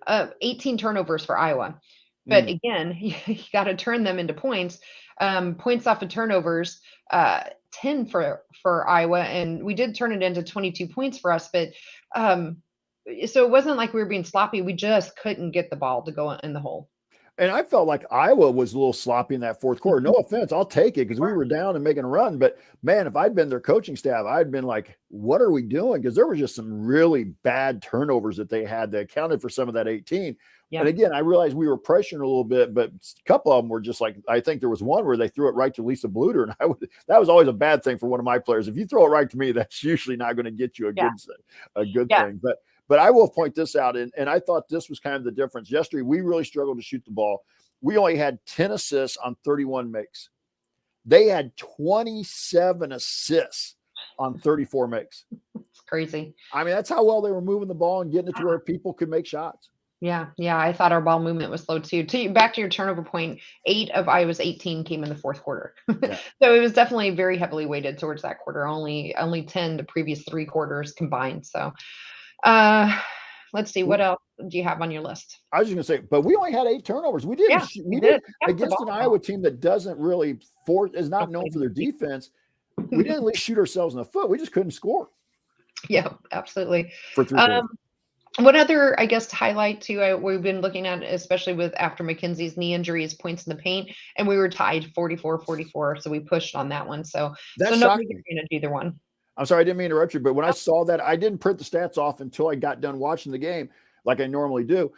18 turnovers for Iowa. But again, you got to turn them into points. Points off of turnovers, 10 for Iowa. And we did turn it into 22 points for us. But so it wasn't like we were being sloppy. We just couldn't get the ball to go in the hole. And I felt like Iowa was a little sloppy in that fourth quarter. No offense, I'll take it because we were down and making a run. But man, if I'd been their coaching staff, I'd been like, what are we doing? Because there were just some really bad turnovers that they had that accounted for some of that 18. Yeah. And again, I realized we were pressuring a little bit, but a couple of them were just like, I think there was one where they threw it right to Lisa Bluter. And that was always a bad thing for one of my players. If you throw it right to me, that's usually not going to get you a good thing. But I will point this out, and I thought this was kind of the difference. Yesterday, we really struggled to shoot the ball. We only had 10 assists on 31 makes. They had 27 assists on 34 makes. It's crazy. I mean, that's how well they were moving the ball and getting it to where people could make shots. Yeah, I thought our ball movement was slow too. Back to your turnover point, 8 of Iowa's 18 came in the fourth quarter. Yeah. So it was definitely very heavily weighted towards that quarter, only 10 the previous 3 quarters combined. So let's see, what else do you have on your list? I was just going to say, but we only had 8 turnovers. We did against an Iowa team that doesn't really is not known for their defense. We didn't at least shoot ourselves in the foot. We just couldn't score. Yeah, absolutely. For 3 quarters. What other, I guess, highlight too, we've been looking at, especially with after McKenzie's knee injury, is points in the paint, and we were tied 44-44, so we pushed on that one. So nobody can manage either one. I'm sorry, I didn't mean to interrupt you, but when I saw that, I didn't print the stats off until I got done watching the game like I normally do.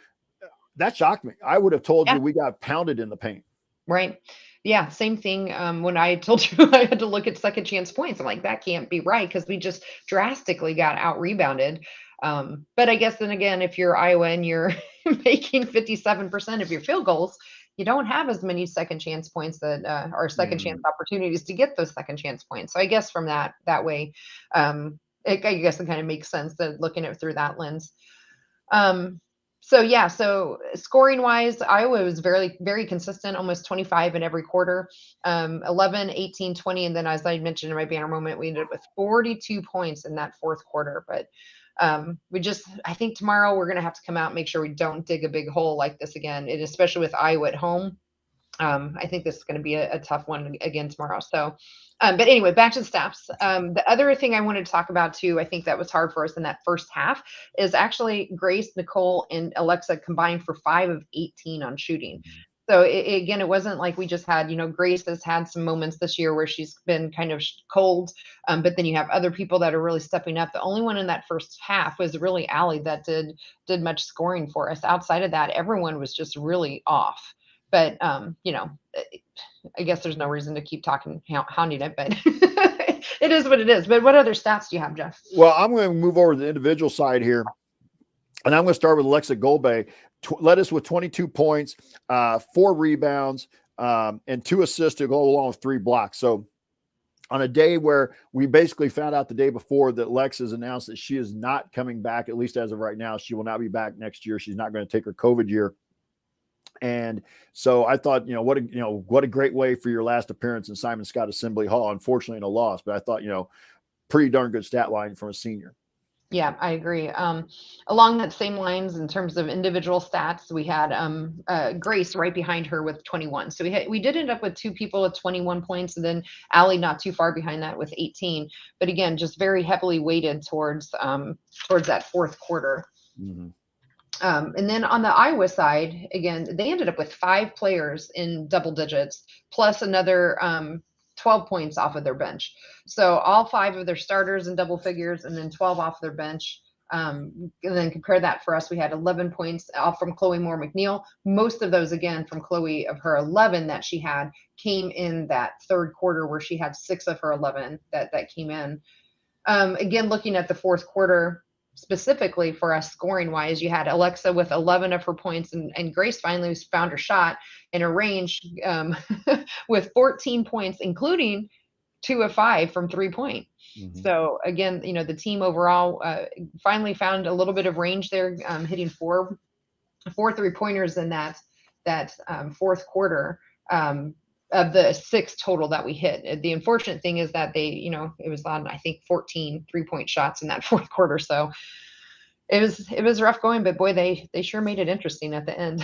That shocked me. I would have told you we got pounded in the paint. Right. Yeah, same thing. When I told you I had to look at second chance points, I'm like, that can't be right because we just drastically got out rebounded. But I guess then again, if you're Iowa and you're making 57% of your field goals, you don't have as many second chance points that are second chance opportunities to get those second chance points. So I guess from that way, I guess it kind of makes sense that looking at it through that lens. So scoring wise, Iowa was very, very consistent, almost 25 in every quarter, 11, 18, 20. And then as I mentioned in my banner moment, we ended up with 42 points in that fourth quarter. But I think tomorrow we're going to have to come out and make sure we don't dig a big hole like this again, and especially with Iowa at home. I think this is going to be a tough one again tomorrow. So, but anyway, back to the stats. The other thing I wanted to talk about too, I think that was hard for us in that first half, is actually Grace, Nicole, and Alexa combined for 5 of 18 on shooting. So again, it wasn't like we just had, Grace has had some moments this year where she's been kind of cold, but then you have other people that are really stepping up. The only one in that first half was really Allie that did much scoring for us. Outside of that, everyone was just really off. But I guess there's no reason to keep hounding it, but it is what it is. But what other stats do you have, Jeff? Well, I'm going to move over to the individual side here, and I'm going to start with Alexa Golbe. Led us with 22 points, 4 rebounds, and 2 assists to go along with 3 blocks. So on a day where we basically found out the day before that Lex has announced that she is not coming back, at least as of right now, she will not be back next year. She's not going to take her COVID year. And so I thought, what a great way for your last appearance in Simon Scott Assembly Hall. Unfortunately, in a loss, but I thought, pretty darn good stat line from a senior. Yeah, I agree. Along that same lines, in terms of individual stats, we had Grace right behind her with 21. So we did end up with 2 people with 21 points, and then Allie not too far behind that with 18. But again, just very heavily weighted towards that fourth quarter. Mm-hmm. And then on the Iowa side, again, they ended up with 5 players in double digits, plus another 12 points off of their bench. So all 5 of their starters in double figures, and then 12 off their bench. And then compare that for us, we had 11 points off from Chloe Moore McNeil. Most of those, again, from Chloe, of her 11 that she had, came in that third quarter, where she had 6 of her 11 that came in. Again, looking at the fourth quarter, specifically for us scoring wise, you had Alexa with 11 of her points, and Grace finally found her shot in a range with 14 points, including 2 of 5 from 3-point. Mm-hmm. So again, the team overall finally found a little bit of range there, hitting 4 3-pointers in that fourth quarter. Of the 6 total that we hit. The unfortunate thing is that they, it was on, I think, 14 3-point shots in that fourth quarter. So it was rough going, but boy, they sure made it interesting at the end.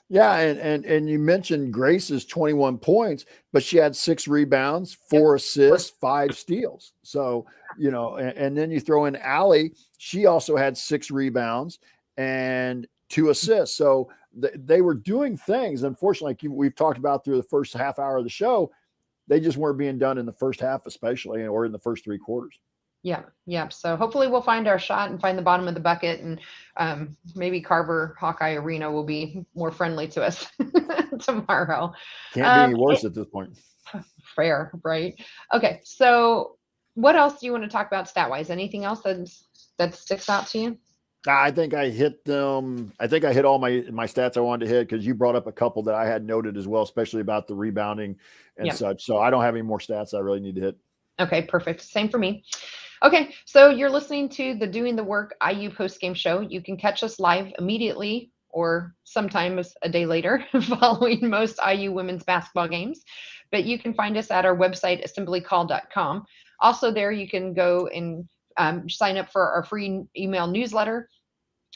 Yeah. And you mentioned Grace's 21 points, but she had 6 rebounds, 4 assists, 5 steals. So, and then you throw in Allie, she also had 6 rebounds and 2 assists. So they were doing things. Unfortunately, like we've talked about through the first half hour of the show, they just weren't being done in the first half, especially, or in the first 3 quarters. Yeah. So hopefully we'll find our shot and find the bottom of the bucket, and maybe Carver Hawkeye Arena will be more friendly to us tomorrow. Can't be any worse at this point. Fair, right? Okay. So what else do you want to talk about stat-wise? Anything else that sticks out to you? I think I hit them. I think I hit all my stats I wanted to hit, because you brought up a couple that I had noted as well, especially about the rebounding and such. So I don't have any more stats I really need to hit. Okay, perfect. Same for me. Okay, so you're listening to the Doing the Work IU postgame show. You can catch us live immediately or sometimes a day later following most IU women's basketball games. But you can find us at our website, assemblycall.com. Also there, you can go and sign up for our free email newsletter,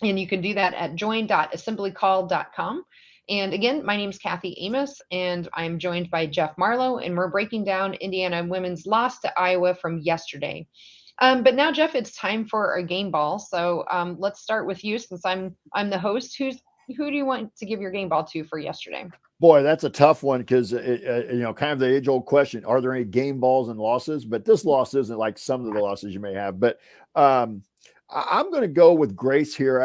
and you can do that at join.assemblycall.com. And again, my name is Kathy Amos, and I'm joined by Jeff Marlow, and we're breaking down Indiana women's loss to Iowa from yesterday. But now, Jeff, it's time for a game ball. So let's start with you, since I'm the host. Who do you want to give your game ball to for yesterday? Boy, that's a tough one, because kind of the age-old question: are there any game balls and losses? But this loss isn't like some of the losses you may have. But I'm going to go with Grace here.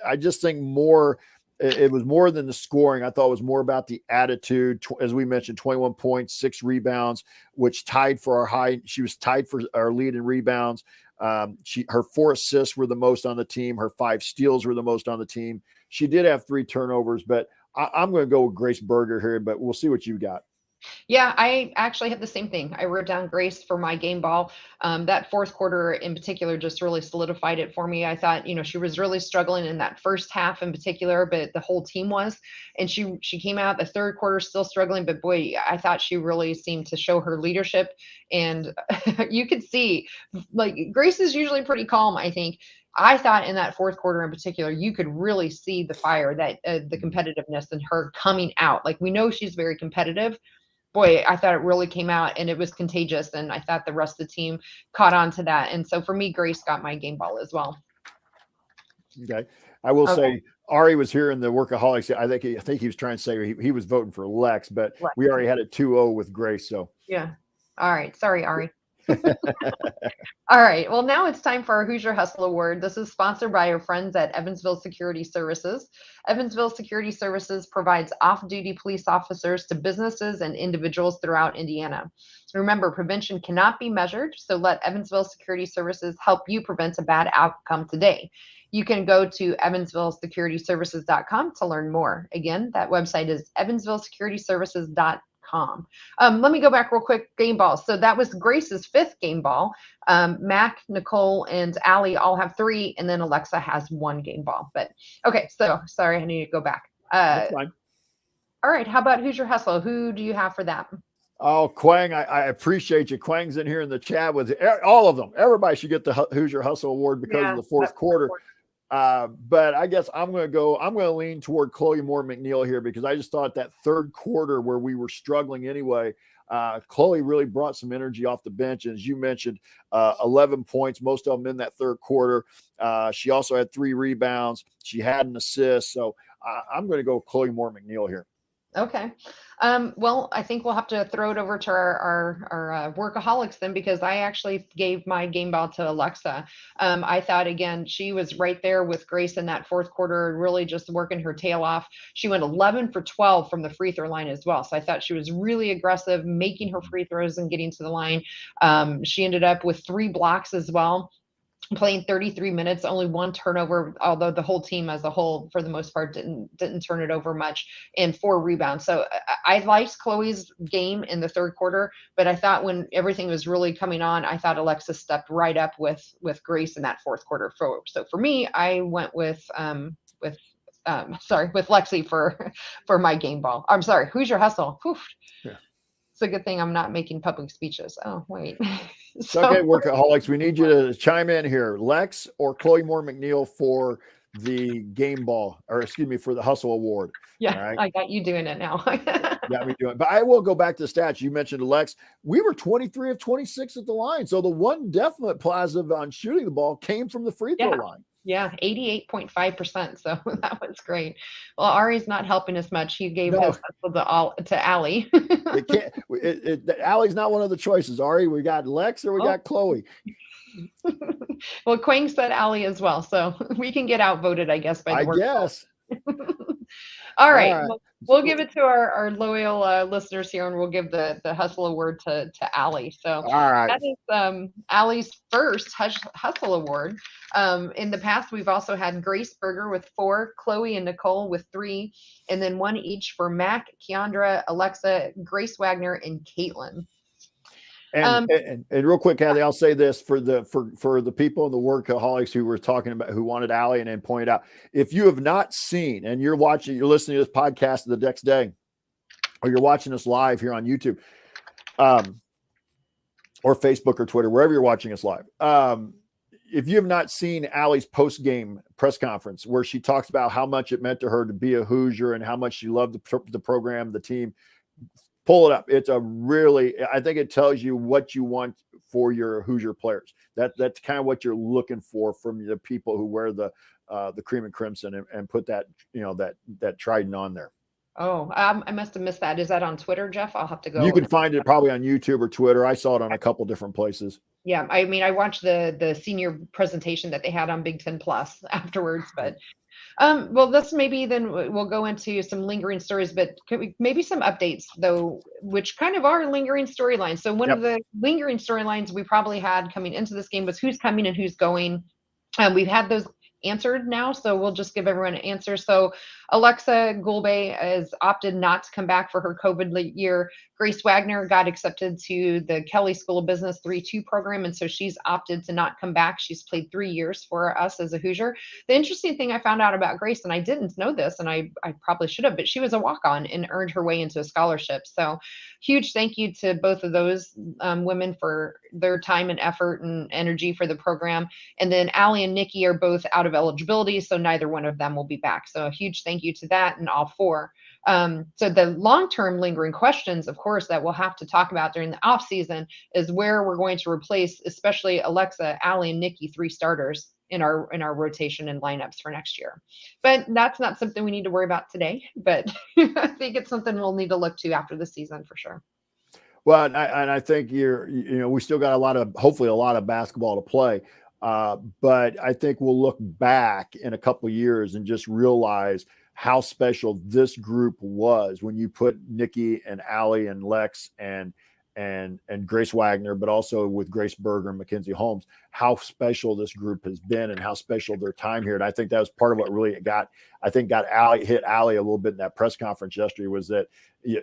I just think more. It was more than the scoring. I thought it was more about the attitude. As we mentioned, 21 points, 6 rebounds, which tied for our high. She was tied for our lead in rebounds. Her 4 assists were the most on the team. Her 5 steals were the most on the team. She did have 3 turnovers, but I'm going to go with Grace Berger here, but we'll see what you got. Yeah, I actually had the same thing. I wrote down Grace for my game ball. That fourth quarter in particular just really solidified it for me. I thought, she was really struggling in that first half in particular, but the whole team was. And she came out the third quarter still struggling, but boy, I thought she really seemed to show her leadership. And you could see, like, Grace is usually pretty calm, I think. I thought in that fourth quarter in particular, you could really see the fire, that the competitiveness in her coming out. Like, we know she's very competitive. Boy, I thought it really came out and it was contagious. And I thought the rest of the team caught on to that. And so for me, Grace got my game ball as well. Okay. I will say Ari was here in the Workaholics. I think he was trying to say he was voting for Lex, but we already had it 2-0 with Grace. So yeah. All right. Sorry, Ari. All right. Well, now it's time for our Hoosier Hustle Award. This is sponsored by our friends at Evansville Security Services. Evansville Security Services provides off-duty police officers to businesses and individuals throughout Indiana. Remember, prevention cannot be measured, so let Evansville Security Services help you prevent a bad outcome today. You can go to evansvillesecurityservices.com to learn more. Again, that website is evansvillesecurityservices.com. Let me go back real quick. Game balls. So that was Grace's 5th game ball. Mac, Nicole, and Allie all have 3, and then Alexa has 1 game ball. But okay, so sorry, I need to go back. That's fine. All right, how about Hoosier Hustle? Who do you have for that? Oh, Quang, I appreciate you. Quang's in here in the chat with all of them. Everybody should get the Hoosier Hustle Award because of the fourth quarter. But I guess I'm going to lean toward Chloe Moore McNeil here, because I just thought that third quarter where we were struggling anyway, Chloe really brought some energy off the bench. And as you mentioned, 11 points, most of them in that third quarter. She also had 3 rebounds. She had an assist. So I'm going to go Chloe Moore McNeil here. Okay. Well, I think we'll have to throw it over to our workaholics then, because I actually gave my game ball to Alexa. I thought, again, she was right there with Grace in that fourth quarter, really just working her tail off. She went 11 for 12 from the free throw line as well. So I thought she was really aggressive, making her free throws and getting to the line. She ended up with 3 blocks as well, playing 33 minutes, only 1 turnover, although the whole team as a whole, for the most part, didn't turn it over much, and 4 rebounds. So I liked Chloe's game in the third quarter, but I thought when everything was really coming on, I thought Alexa stepped right up with Grace in that fourth quarter. So for me, I went with Lexi for my game ball. I'm sorry, Hoosier Hustle. Whew. Yeah. It's a good thing I'm not making public speeches. Oh, wait. Okay, workaholics, we need you to chime in here. Lex or Chloe Moore McNeil for the game ball, or excuse me, for the Hustle Award. Yeah, right? I got you doing it now. Got me doing it. But I will go back to the stats. You mentioned Lex. We were 23 of 26 at the line. So the one definite positive on shooting the ball came from the free throw line. Yeah, 88.5%. So that was great. Well, Ari's not helping us much. He gave his hustle to Allie. Allie's not one of the choices. Ari, we got Lex or we got Chloe. Well, Quang said Allie as well. So we can get outvoted, I guess, by the work. Yes. All right. We'll give it to our loyal listeners here, and we'll give the Hustle Award to Allie. So that is Allie's first Hustle Award. In the past, we've also had Grace Berger with 4, Chloe and Nicole with 3, and then 1 each for Mac, Keandra, Alexa, Grace Wagner, and Caitlin. And real quick, Kathy, I'll say this for the people in the workaholics who were talking about, who wanted Allie and then pointed out, if you have not seen, and you're listening to this podcast the next day, or you're watching us live here on YouTube, or Facebook or Twitter, wherever you're watching us live. If you have not seen Allie's post-game press conference where she talks about how much it meant to her to be a Hoosier and how much she loved the program, the team, pull it up. It's I think it tells you what you want for your Hoosier players. That's kind of what you're looking for from the people who wear the cream and crimson and put that, that trident on there. Oh, I must have missed that. Is that on Twitter, Jeff? I'll have to go. You can find it probably on YouTube or Twitter. I saw it on a couple different places. Yeah. I mean, I watched the senior presentation that they had on Big Ten Plus afterwards, but well, this maybe then we'll go into some lingering stories, but maybe some updates though, which kind of are lingering storylines. So one of the lingering storylines we probably had coming into this game was who's coming and who's going. We've had those answered now, so we'll just give everyone an answer. So Alexa Gulbe has opted not to come back for her COVID year. Grace Wagner got accepted to the Kelly School of Business 3-2 program, and so she's opted to not come back. She's played 3 years for us as a Hoosier. The interesting thing I found out about Grace, and I didn't know this, and I probably should have, but she was a walk-on and earned her way into a scholarship. So huge thank you to both of those women for their time and effort and energy for the program. And then Allie and Nikki are both out of eligibility, so neither one of them will be back. So a huge thank you to that and all four. So the long-term lingering questions, of course, that we'll have to talk about during the off season is where we're going to replace, especially Alexa, Allie, and Nikki, 3 starters in our rotation and lineups for next year. But that's not something we need to worry about today. But I think it's something we'll need to look to after the season for sure. Well, and I think we still got hopefully a lot of basketball to play. But I think we'll look back in a couple of years and just realize how special this group was when you put Nikki and Allie and Lex and Grace Wagner, but also with Grace Berger and Mackenzie Holmes, how special this group has been and how special their time here. And I think that was part of what really hit Allie a little bit in that press conference yesterday, was that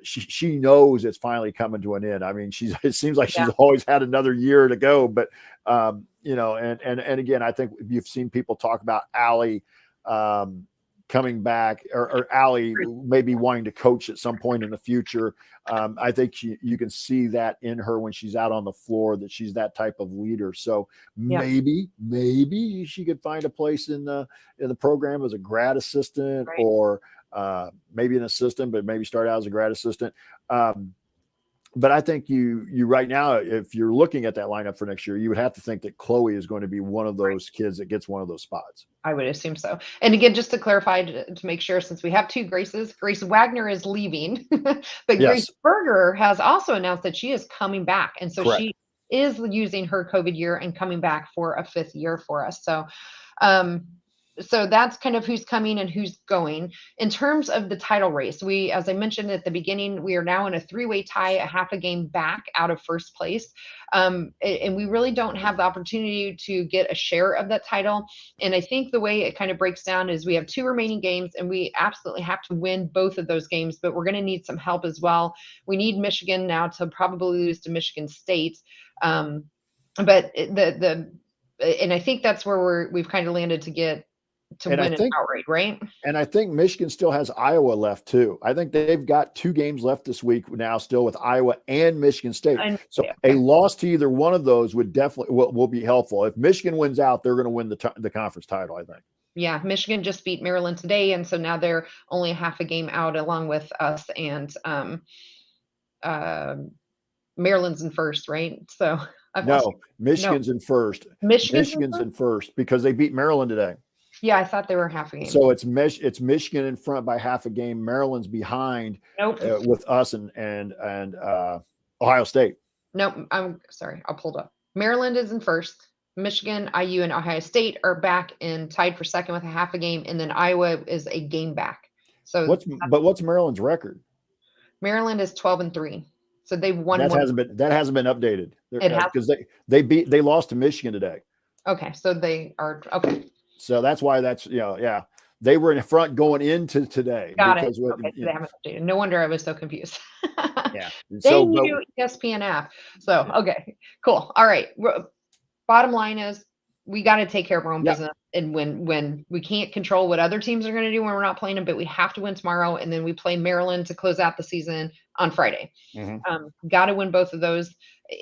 she knows it's finally coming to an end. I mean, it seems like she's always had another year to go, but and again, I think you've seen people talk about Allie coming back, or Allie maybe wanting to coach at some point in the future. I think you can see that in her when she's out on the floor, that she's that type of leader. So maybe she could find a place in the program as a grad assistant, or maybe an assistant, but maybe start out as a grad assistant. But I think you right now, if you're looking at that lineup for next year, you would have to think that Chloe is going to be one of those kids that gets one of those spots. I would assume so. And again, just to clarify, to make sure, since we have 2 Graces, Grace Wagner is leaving, but Grace Berger has also announced that she is coming back. And so she is using her COVID year and coming back for a 5th year for us. So that's kind of who's coming and who's going. In terms of the title race, as I mentioned at the beginning, we are now in a 3-way tie, a half a game back out of first place. And we really don't have the opportunity to get a share of that title. And I think the way it kind of breaks down is we have 2 remaining games, and we absolutely have to win both of those games, but we're going to need some help as well. We need Michigan now to probably lose to Michigan State. And I think that's where we've kind of landed to win it outright, right? And I think Michigan still has Iowa left too. I think they've got 2 games left this week now, still with Iowa and Michigan State. So a loss to either one of those would definitely will be helpful. If Michigan wins out, they're going to win the conference title, I think. Yeah, Michigan just beat Maryland today, and so now they're only a half a game out, along with us, and Maryland's in first, right? So Michigan's in first. Michigan's in first because they beat Maryland today. Yeah, I thought they were half a game. So it's Michigan in front by half a game. Maryland's behind with us and Ohio State. Nope, I'm sorry. I'll pull it up. Maryland is in first. Michigan, IU, and Ohio State are back and tied for second with a half a game, and then Iowa is a game back. So what's Maryland's record? Maryland is 12-3. So they've won. That hasn't been updated. Because they lost to Michigan today. Okay, so they are okay. So that's why they were in front going into today. Got it. Okay, so they haven't updated. No wonder I was so confused. Yeah. They knew ESPN app. So, okay, cool. All right. Bottom line is we got to take care of our own business. And when we can't control what other teams are going to do when we're not playing them, but we have to win tomorrow. And then we play Maryland to close out the season on Friday. Got to win both of those.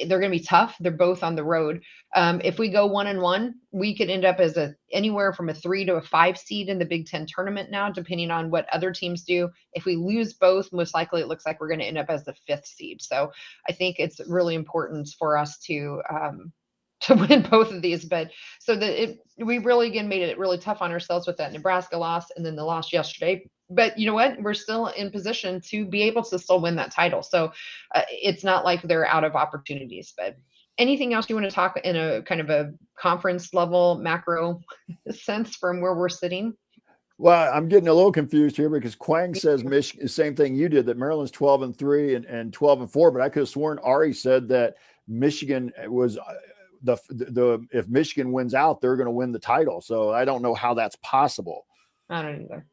They're going to be tough. They're both on the road. If we go 1-1, we could end up as anywhere from a 3 to a 5 seed in the Big Ten tournament now, depending on what other teams do. If we lose both, most likely it looks like we're going to end up as the 5th seed. So I think it's really important for us to win both of these. But so that we really, again, made it really tough on ourselves with that Nebraska loss and then the loss yesterday. But you know what? We're still in position to be able to still win that title. So it's not like they're out of opportunities. But anything else you want to talk in a kind of a conference level macro sense from where we're sitting? Well, I'm getting a little confused here because Quang says Michigan, same thing you did, that Maryland's 12-3 and 12-4. But I could have sworn Ari said that Michigan was if Michigan wins out, they're going to win the title. So I don't know how that's possible. I don't either.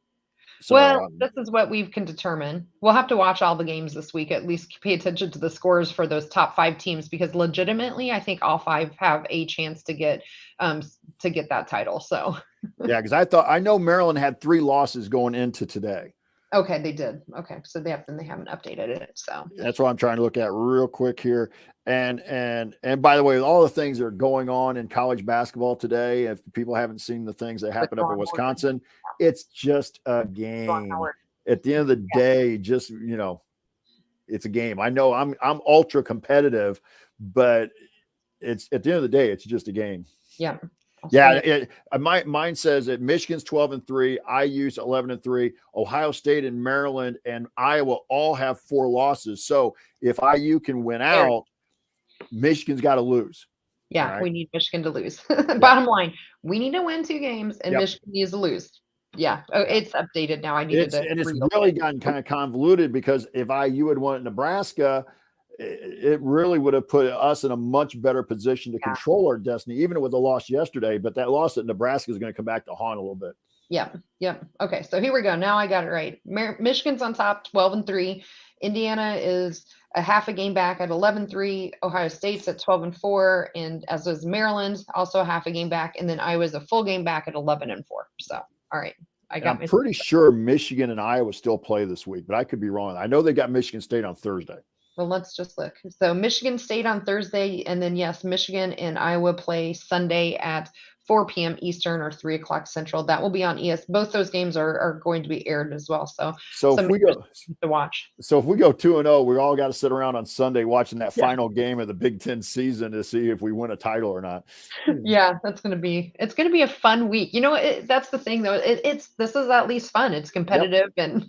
So Well, this is what we can determine. We'll have to watch all the games this week, at least pay attention to the scores for those top 5 teams, because legitimately, I think all 5 have a chance to get that title. So yeah, because I know Maryland had 3 losses going into today. okay, they did. Okay, so they haven't updated it. So that's what I'm trying to look at real quick here. And by the way, all the things that are going on in college basketball today, if people haven't seen the things that happened up in Wisconsin, it's just a game. At the end of the day, just it's a game. I know I'm ultra competitive, but it's at the end of the day, it's just a game. Yeah. Yeah, mine says that Michigan's 12-3, IU's 11-3, Ohio State and Maryland and Iowa all have 4 losses. So if IU can win out, Michigan's got to lose. Yeah, right? We need Michigan to lose. Bottom line, we need to win 2 games, and Michigan needs to lose. Yeah, it's updated now. And it's really gotten kind of convoluted, because if IU had won at Nebraska, it really would have put us in a much better position to control our destiny, even with the loss yesterday. But that loss at Nebraska is going to come back to haunt a little bit. Yeah. Okay, so here we go. Now I got it right. Michigan's on top, 12-3. Indiana is a half a game back at 11-3. Ohio State's at 12-4, and as is Maryland, also a half a game back. And then Iowa's a full game back at 11-4. So, all right. I'm pretty sure Michigan and Iowa still play this week, but I could be wrong. I know they got Michigan State on Thursday. Well, let's just look. So Michigan State on Thursday, and then yes, Michigan and Iowa play Sunday at 4 p.m. Eastern or 3 o'clock Central. That will be on ES. Both those games are going to be aired as well. So if we go to watch. So if we go 2-0, we all got to sit around on Sunday watching that final game of the Big Ten season to see if we win a title or not. Yeah, it's going to be a fun week. That's the thing though. This is at least fun. It's competitive and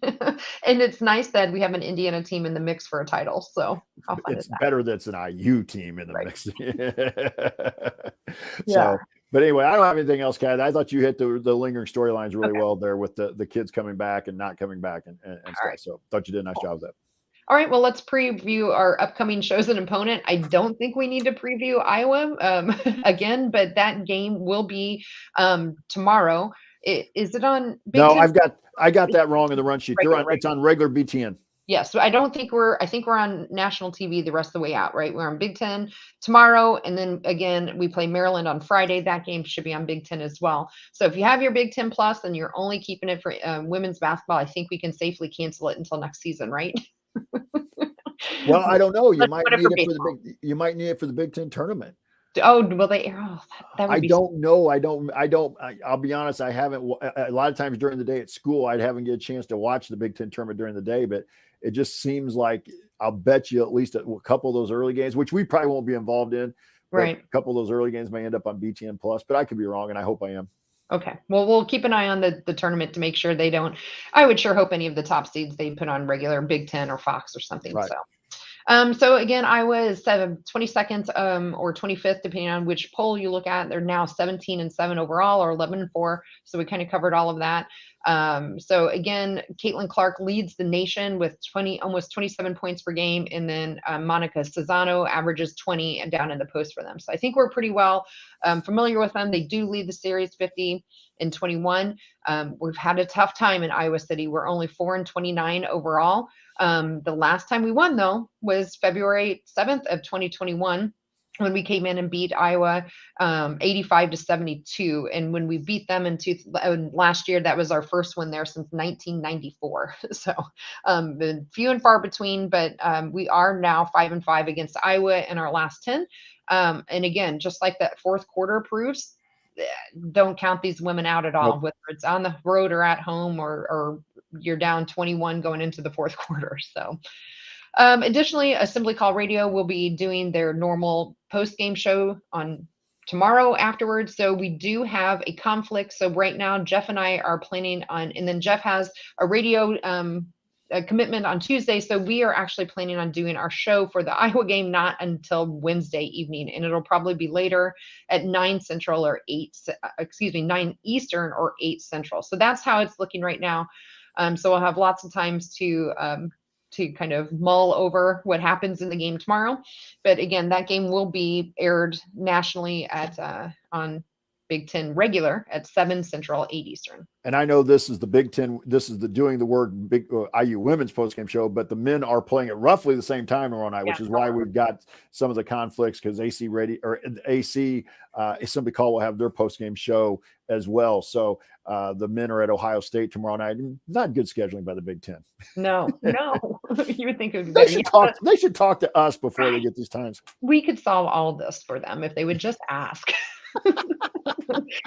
and it's nice that we have an Indiana team in the mix for a title. So how fun it's better that's an IU team in the mix. Yeah. But anyway, I don't have anything else, Kat. I thought you hit the lingering storylines really well there with the kids coming back and not coming back and stuff. Right. So thought you did a nice job of that. All right, well, let's preview our upcoming shows and opponent. I don't think we need to preview Iowa again, but that game will be tomorrow. Is it on Big No, Ten? I got that wrong in the run sheet. It's on regular BTN. Yes, I think we're on national TV the rest of the way out, right? We're on Big Ten tomorrow, and then again we play Maryland on Friday. That game should be on Big Ten as well. So if you have your Big Ten Plus and you're only keeping it for women's basketball, I think we can safely cancel it until next season, right? Well, I don't know. You might need it for the Big Ten tournament. Oh, will they air? Oh, that would be. I don't know. I'll be honest. I haven't. A lot of times during the day at school, I haven't get a chance to watch the Big Ten tournament during the day. But it just seems like I'll bet you at least a couple of those early games, which we probably won't be involved in. Right. A couple of those early games may end up on BTN Plus, but I could be wrong, and I hope I am. Okay. Well, we'll keep an eye on the tournament to make sure they don't. I would sure hope any of the top seeds they put on regular Big Ten or Fox or something. Right. So again, Iowa is 22nd or 25th, depending on which poll you look at. They're now 17-7 overall, or 11-4. So we kind of covered all of that. So again, Caitlin Clark leads the nation with almost 27 points per game, and then Monica Cesano averages 20 and down in the post for them. So I think we're pretty well familiar with them. They do lead the series 50-21. We've had a tough time in Iowa City. We're only 4-29 overall. The last time we won, though, was February 7th of 2021, when we came in and beat Iowa 85-72. And when we beat them last year, that was our first win there since 1994. So been few and far between, but we are now 5-5 against Iowa in our last 10. And again, just like that fourth quarter proves, don't count these women out at all, whether it's on the road or at home, or you're down 21 going into the fourth quarter. So additionally, Assembly Call Radio will be doing their normal post-game show on tomorrow afterwards. So we do have a conflict. So right now, Jeff and I are planning on, and then Jeff has a radio a commitment on Tuesday. So we are actually planning on doing our show for the Iowa game not until Wednesday evening, and it'll probably be later at 9 Central or 9 Eastern or 8 Central. So that's how it's looking right now. So we'll have lots of times to kind of mull over what happens in the game tomorrow. But again, that game will be aired nationally on Big Ten regular at 7 Central, 8 Eastern. And I know this is the Big Ten. This is the Doing the Work big IU women's postgame show, but the men are playing at roughly the same time tomorrow night, which is why we've got some of the conflicts because AC Assembly Call will have their postgame show as well. So the men are at Ohio State tomorrow night. Not good scheduling by the Big Ten. No, you would think it would be better. They should talk to us before they get these times. We could solve all this for them if they would just ask.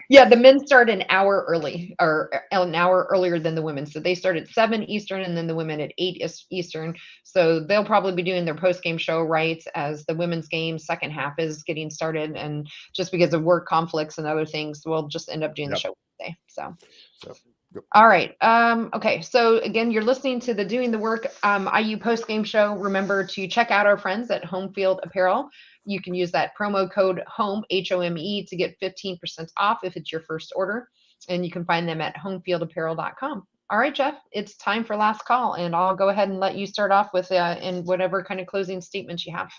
Yeah, the men start an hour early, or an hour earlier than the women. So they start at 7 Eastern, and then the women at 8 Eastern. So they'll probably be doing their post-game show right as the women's game second half is getting started. And just because of work conflicts and other things, we'll just end up doing the show today. So. All right. Okay. So again, you're listening to the Doing the Work IU post-game show. Remember to check out our friends at Home Field Apparel. You can use that promo code HOME, HOME, to get 15% off if it's your first order. And you can find them at homefieldapparel.com. All right, Jeff, it's time for last call. And I'll go ahead and let you start off with in whatever kind of closing statements you have.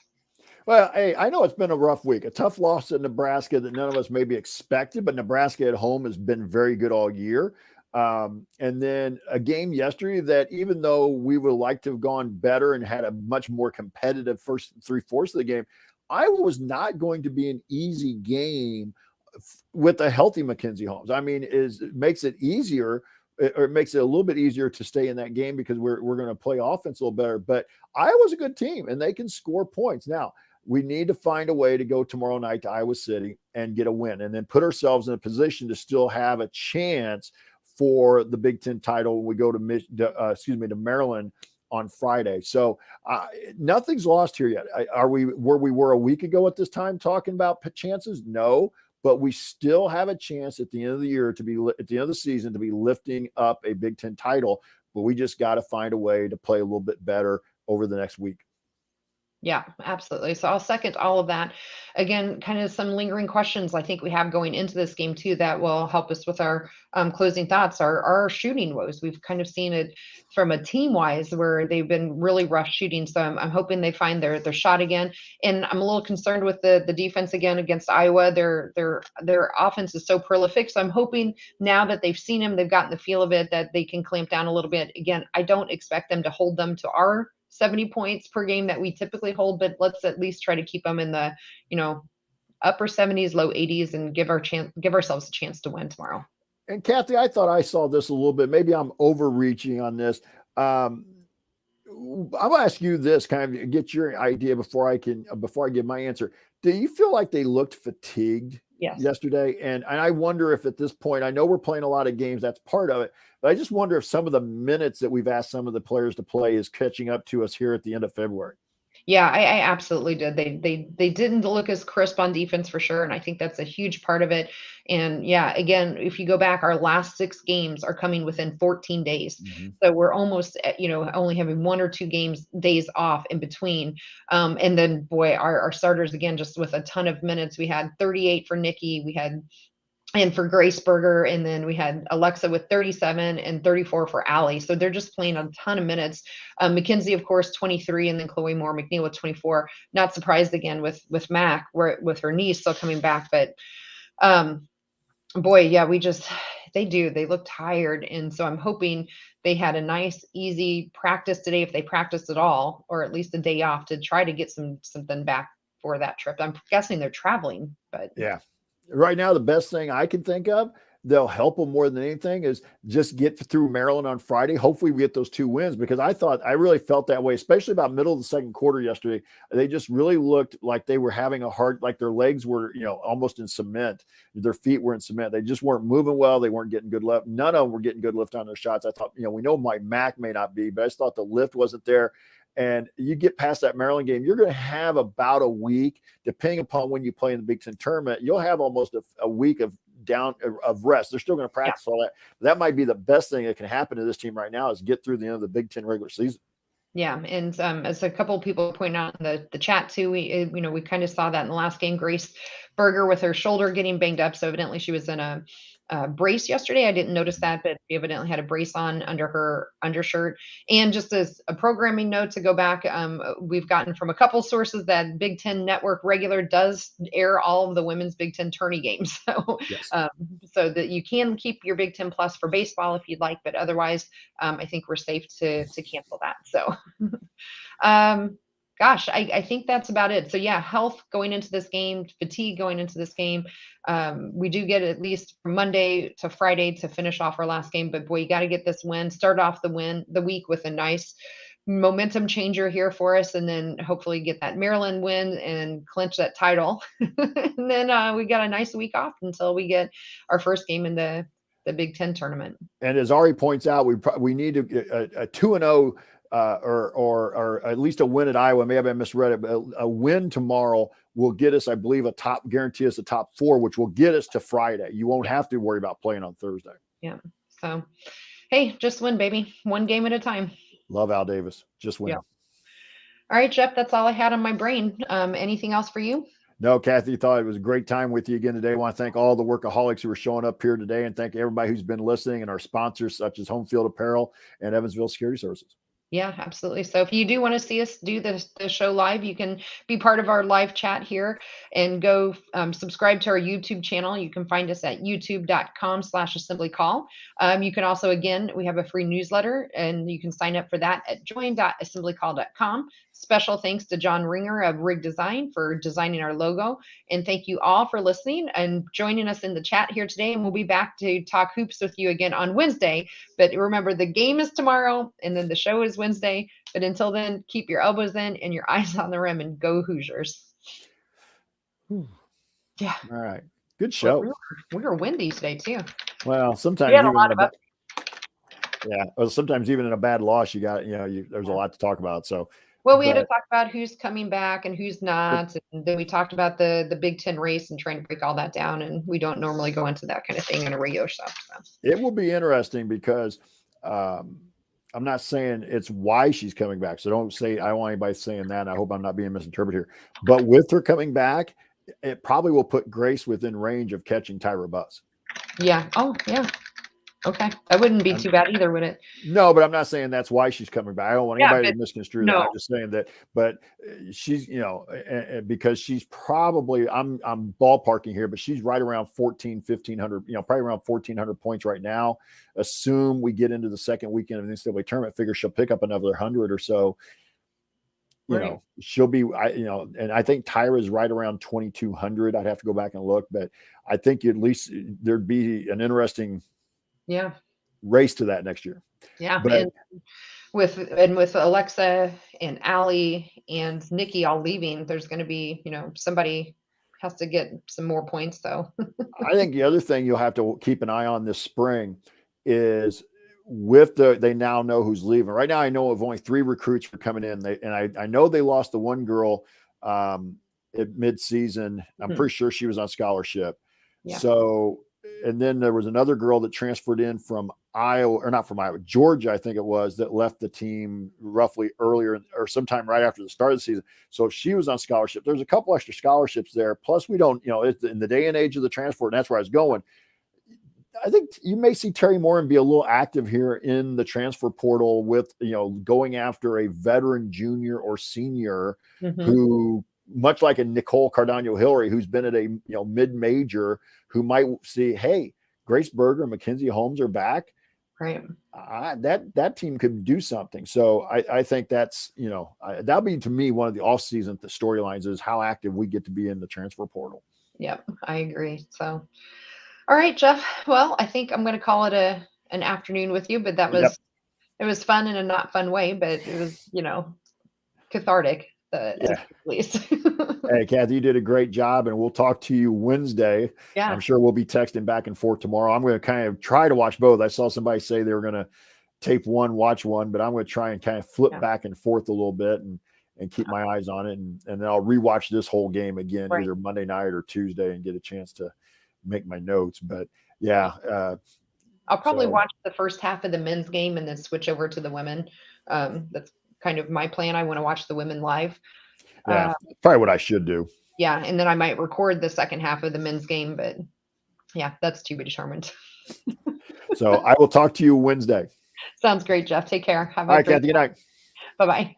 Well, hey, I know it's been a rough week, a tough loss to Nebraska that none of us maybe expected, but Nebraska at home has been very good all year. And then a game yesterday that even though we would like to have gone better and had a much more competitive first 3/4 of the game, Iowa was not going to be an easy game with a healthy Mackenzie Holmes. I mean, it makes it easier, or it makes it a little bit easier to stay in that game because we're going to play offense a little better. But Iowa's a good team and they can score points. Now, we need to find a way to go tomorrow night to Iowa City and get a win and then put ourselves in a position to still have a chance for the Big Ten title when we go to Maryland on Friday. So nothing's lost here yet. Are we where we were a week ago at this time talking about chances? No, but we still have a chance at the end of the year to be at the end of the season to be lifting up a Big Ten title. But we just got to find a way to play a little bit better over the next week. Yeah, absolutely. So I'll second all of that. Again, kind of some lingering questions I think we have going into this game too that will help us with our closing thoughts. Our shooting woes. We've kind of seen it from a team wise where they've been really rough shooting. So I'm hoping they find their shot again. And I'm a little concerned with the defense again against Iowa. Their offense is so prolific. So I'm hoping now that they've seen him, they've gotten the feel of it, that they can clamp down a little bit. Again, I don't expect them to hold them to our 70 points per game that we typically hold, but let's at least try to keep them in the, upper 70s, low 80s, and give ourselves a chance to win tomorrow. And Kathy, I thought I saw this a little bit. Maybe I'm overreaching on this. I'm gonna ask you this, kind of get your idea before I give my answer. Do you feel like they looked fatigued yesterday? And I wonder if at this point, I know we're playing a lot of games, that's part of it, but I just wonder if some of the minutes that we've asked some of the players to play is catching up to us here at the end of February. Yeah, I absolutely did. They didn't look as crisp on defense for sure. And I think that's a huge part of it. And yeah, again, if you go back, our last 6 games are coming within 14 days. Mm-hmm. So we're almost, only having 1 or 2 days off in between. And then boy, our starters, again, just with a ton of minutes, we had 38 for Nikki. And for Grace Berger, and then we had Alexa with 37 and 34 for Allie. So they're just playing a ton of minutes. Mackenzie, of course, 23, and then Chloe Moore McNeil with 24. Not surprised again with Mac, with her knee still coming back. But boy, yeah, they look tired. And so I'm hoping they had a nice, easy practice today, if they practiced at all, or at least a day off to try to get something back for that trip. I'm guessing they're traveling, but yeah. Right now, the best thing I can think of, they'll help them more than anything, is just get through Maryland on Friday. Hopefully we get those 2 wins, because I really felt that way, especially about middle of the second quarter yesterday. They just really looked like they were having a hard, like their legs were, almost in cement. Their feet were in cement. They just weren't moving well. They weren't getting good lift. None of them were getting good lift on their shots. I thought, we know my Mac may not be, but I just thought the lift wasn't there. And you get past that Maryland game, you're going to have about a week, depending upon when you play in the Big Ten tournament, you'll have almost a week of rest. They're still going to practice all that. That might be the best thing that can happen to this team right now, is get through the end of the Big Ten regular season. Yeah, and as a couple of people point out in the chat too, we kind of saw that in the last game. Grace Berger with her shoulder getting banged up, so evidently she was in a brace yesterday. I didn't notice that, but she evidently had a brace on under her undershirt. And just as a programming note to go back, we've gotten from a couple sources that Big Ten Network regular does air all of the women's Big Ten tourney games. So, Yes. so that you can keep your Big Ten Plus for baseball if you'd like, but otherwise, I think we're safe to cancel that. So, gosh, I think that's about it. So yeah, health going into this game, fatigue going into this game. We do get at least from Monday to Friday to finish off our last game, but boy, you got to get this win, start off the week with a nice momentum changer here for us, and then hopefully get that Maryland win and clinch that title. And then we got a nice week off until we get our first game in the Big Ten tournament. And as Ari points out, we need a 2-0 or at least a win at Iowa. Maybe I misread it, but a win tomorrow will get us, I believe, guarantee us a top 4, which will get us to Friday. You won't have to worry about playing on Thursday. Yeah. So, hey, just win, baby. One game at a time. Love Al Davis. Just win. Yeah. All right, Jeff, that's all I had on my brain. Anything else for you? No, Kathy, thought it was a great time with you again today. I want to thank all the workaholics who are showing up here today, and thank everybody who's been listening, and our sponsors such as Home Field Apparel and Evansville Security Services. Yeah, absolutely. So if you do want to see us do the show live, you can be part of our live chat here and go subscribe to our YouTube channel. You can find us at youtube.com/assemblycall. You can also, again, we have a free newsletter, and you can sign up for that at join.assemblycall.com. Special thanks to John Ringer of Rig Design for designing our logo. And thank you all for listening and joining us in the chat here today. And we'll be back to talk hoops with you again on Wednesday. But remember, the game is tomorrow, and then the show is Wednesday. But until then, keep your elbows in and your eyes on the rim, and go Hoosiers. Yeah. All right. Good show. We were windy today too. Well, sometimes we had a lot of sometimes even in a bad loss, there's a lot to talk about. So. Well, we had to talk about who's coming back and who's not. And then we talked about the Big Ten race and trying to break all that down. And we don't normally go into that kind of thing in a regular show. So. It will be interesting because I'm not saying it's why she's coming back. So I don't want anybody saying that. And I hope I'm not being misinterpreted here. But with her coming back, it probably will put Grace within range of catching Tyra Buzz. Yeah. Oh, yeah. Okay. That wouldn't be too bad either, would it? No, but I'm not saying that's why she's coming back. I don't want anybody to misconstrue that. I'm just saying that, but she's, because she's probably, I'm ballparking here, but she's right around 1,500, probably around 1,400 points right now. Assume we get into the second weekend of the NCAA tournament, figure she'll pick up another 100 or so. She'll be, and I think Tyra's right around 2,200. I'd have to go back and look, but I think at least there'd be an interesting race to that next year. Yeah. But with Alexa and Allie and Nikki all leaving, there's going to be, somebody has to get some more points. So I think the other thing you'll have to keep an eye on this spring is they now know who's leaving. Right now, I know of only 3 recruits for coming in. I know they lost the one girl at mid-season. I'm pretty sure she was on scholarship. Yeah. So, and then there was another girl that transferred in from Georgia, I think it was, that left the team roughly earlier or sometime right after the start of the season. So she was on scholarship. There's a couple extra scholarships there. Plus, we don't, it's in the day and age of the transfer, and that's where I was going. I think you may see Terry Moran be a little active here in the transfer portal with, going after a veteran junior or senior who, much like a Nicole Cardano-Hillary, who's been at a mid-major, who might see, hey, Grace Berger and Mackenzie Holmes are back. Right. That team could do something. So I think that's, that'll be, to me, one of the off-season storylines is how active we get to be in the transfer portal. Yep, I agree. So, all right, Jeff. Well, I think I'm going to call it an afternoon with you, but it was fun in a not fun way, but it was, cathartic. At least. Hey, Kathy, you did a great job, and we'll talk to you Wednesday. Yeah. I'm sure we'll be texting back and forth tomorrow. I'm going to kind of try to watch both. I saw somebody say they were going to tape one, watch one, but I'm going to try and kind of flip back and forth a little bit and keep my eyes on it. And then I'll rewatch this whole game again, either Monday night or Tuesday, and get a chance to make my notes. But I'll probably watch the first half of the men's game and then switch over to the women. That's kind of my plan. I want to watch the women live. Probably what I should do. Yeah, and then I might record the second half of the men's game, but Yeah, that's to be determined. So I will talk to you Wednesday. Sounds great, Jeff. Take care. Have All a right, great Kathy, good night. Bye-bye.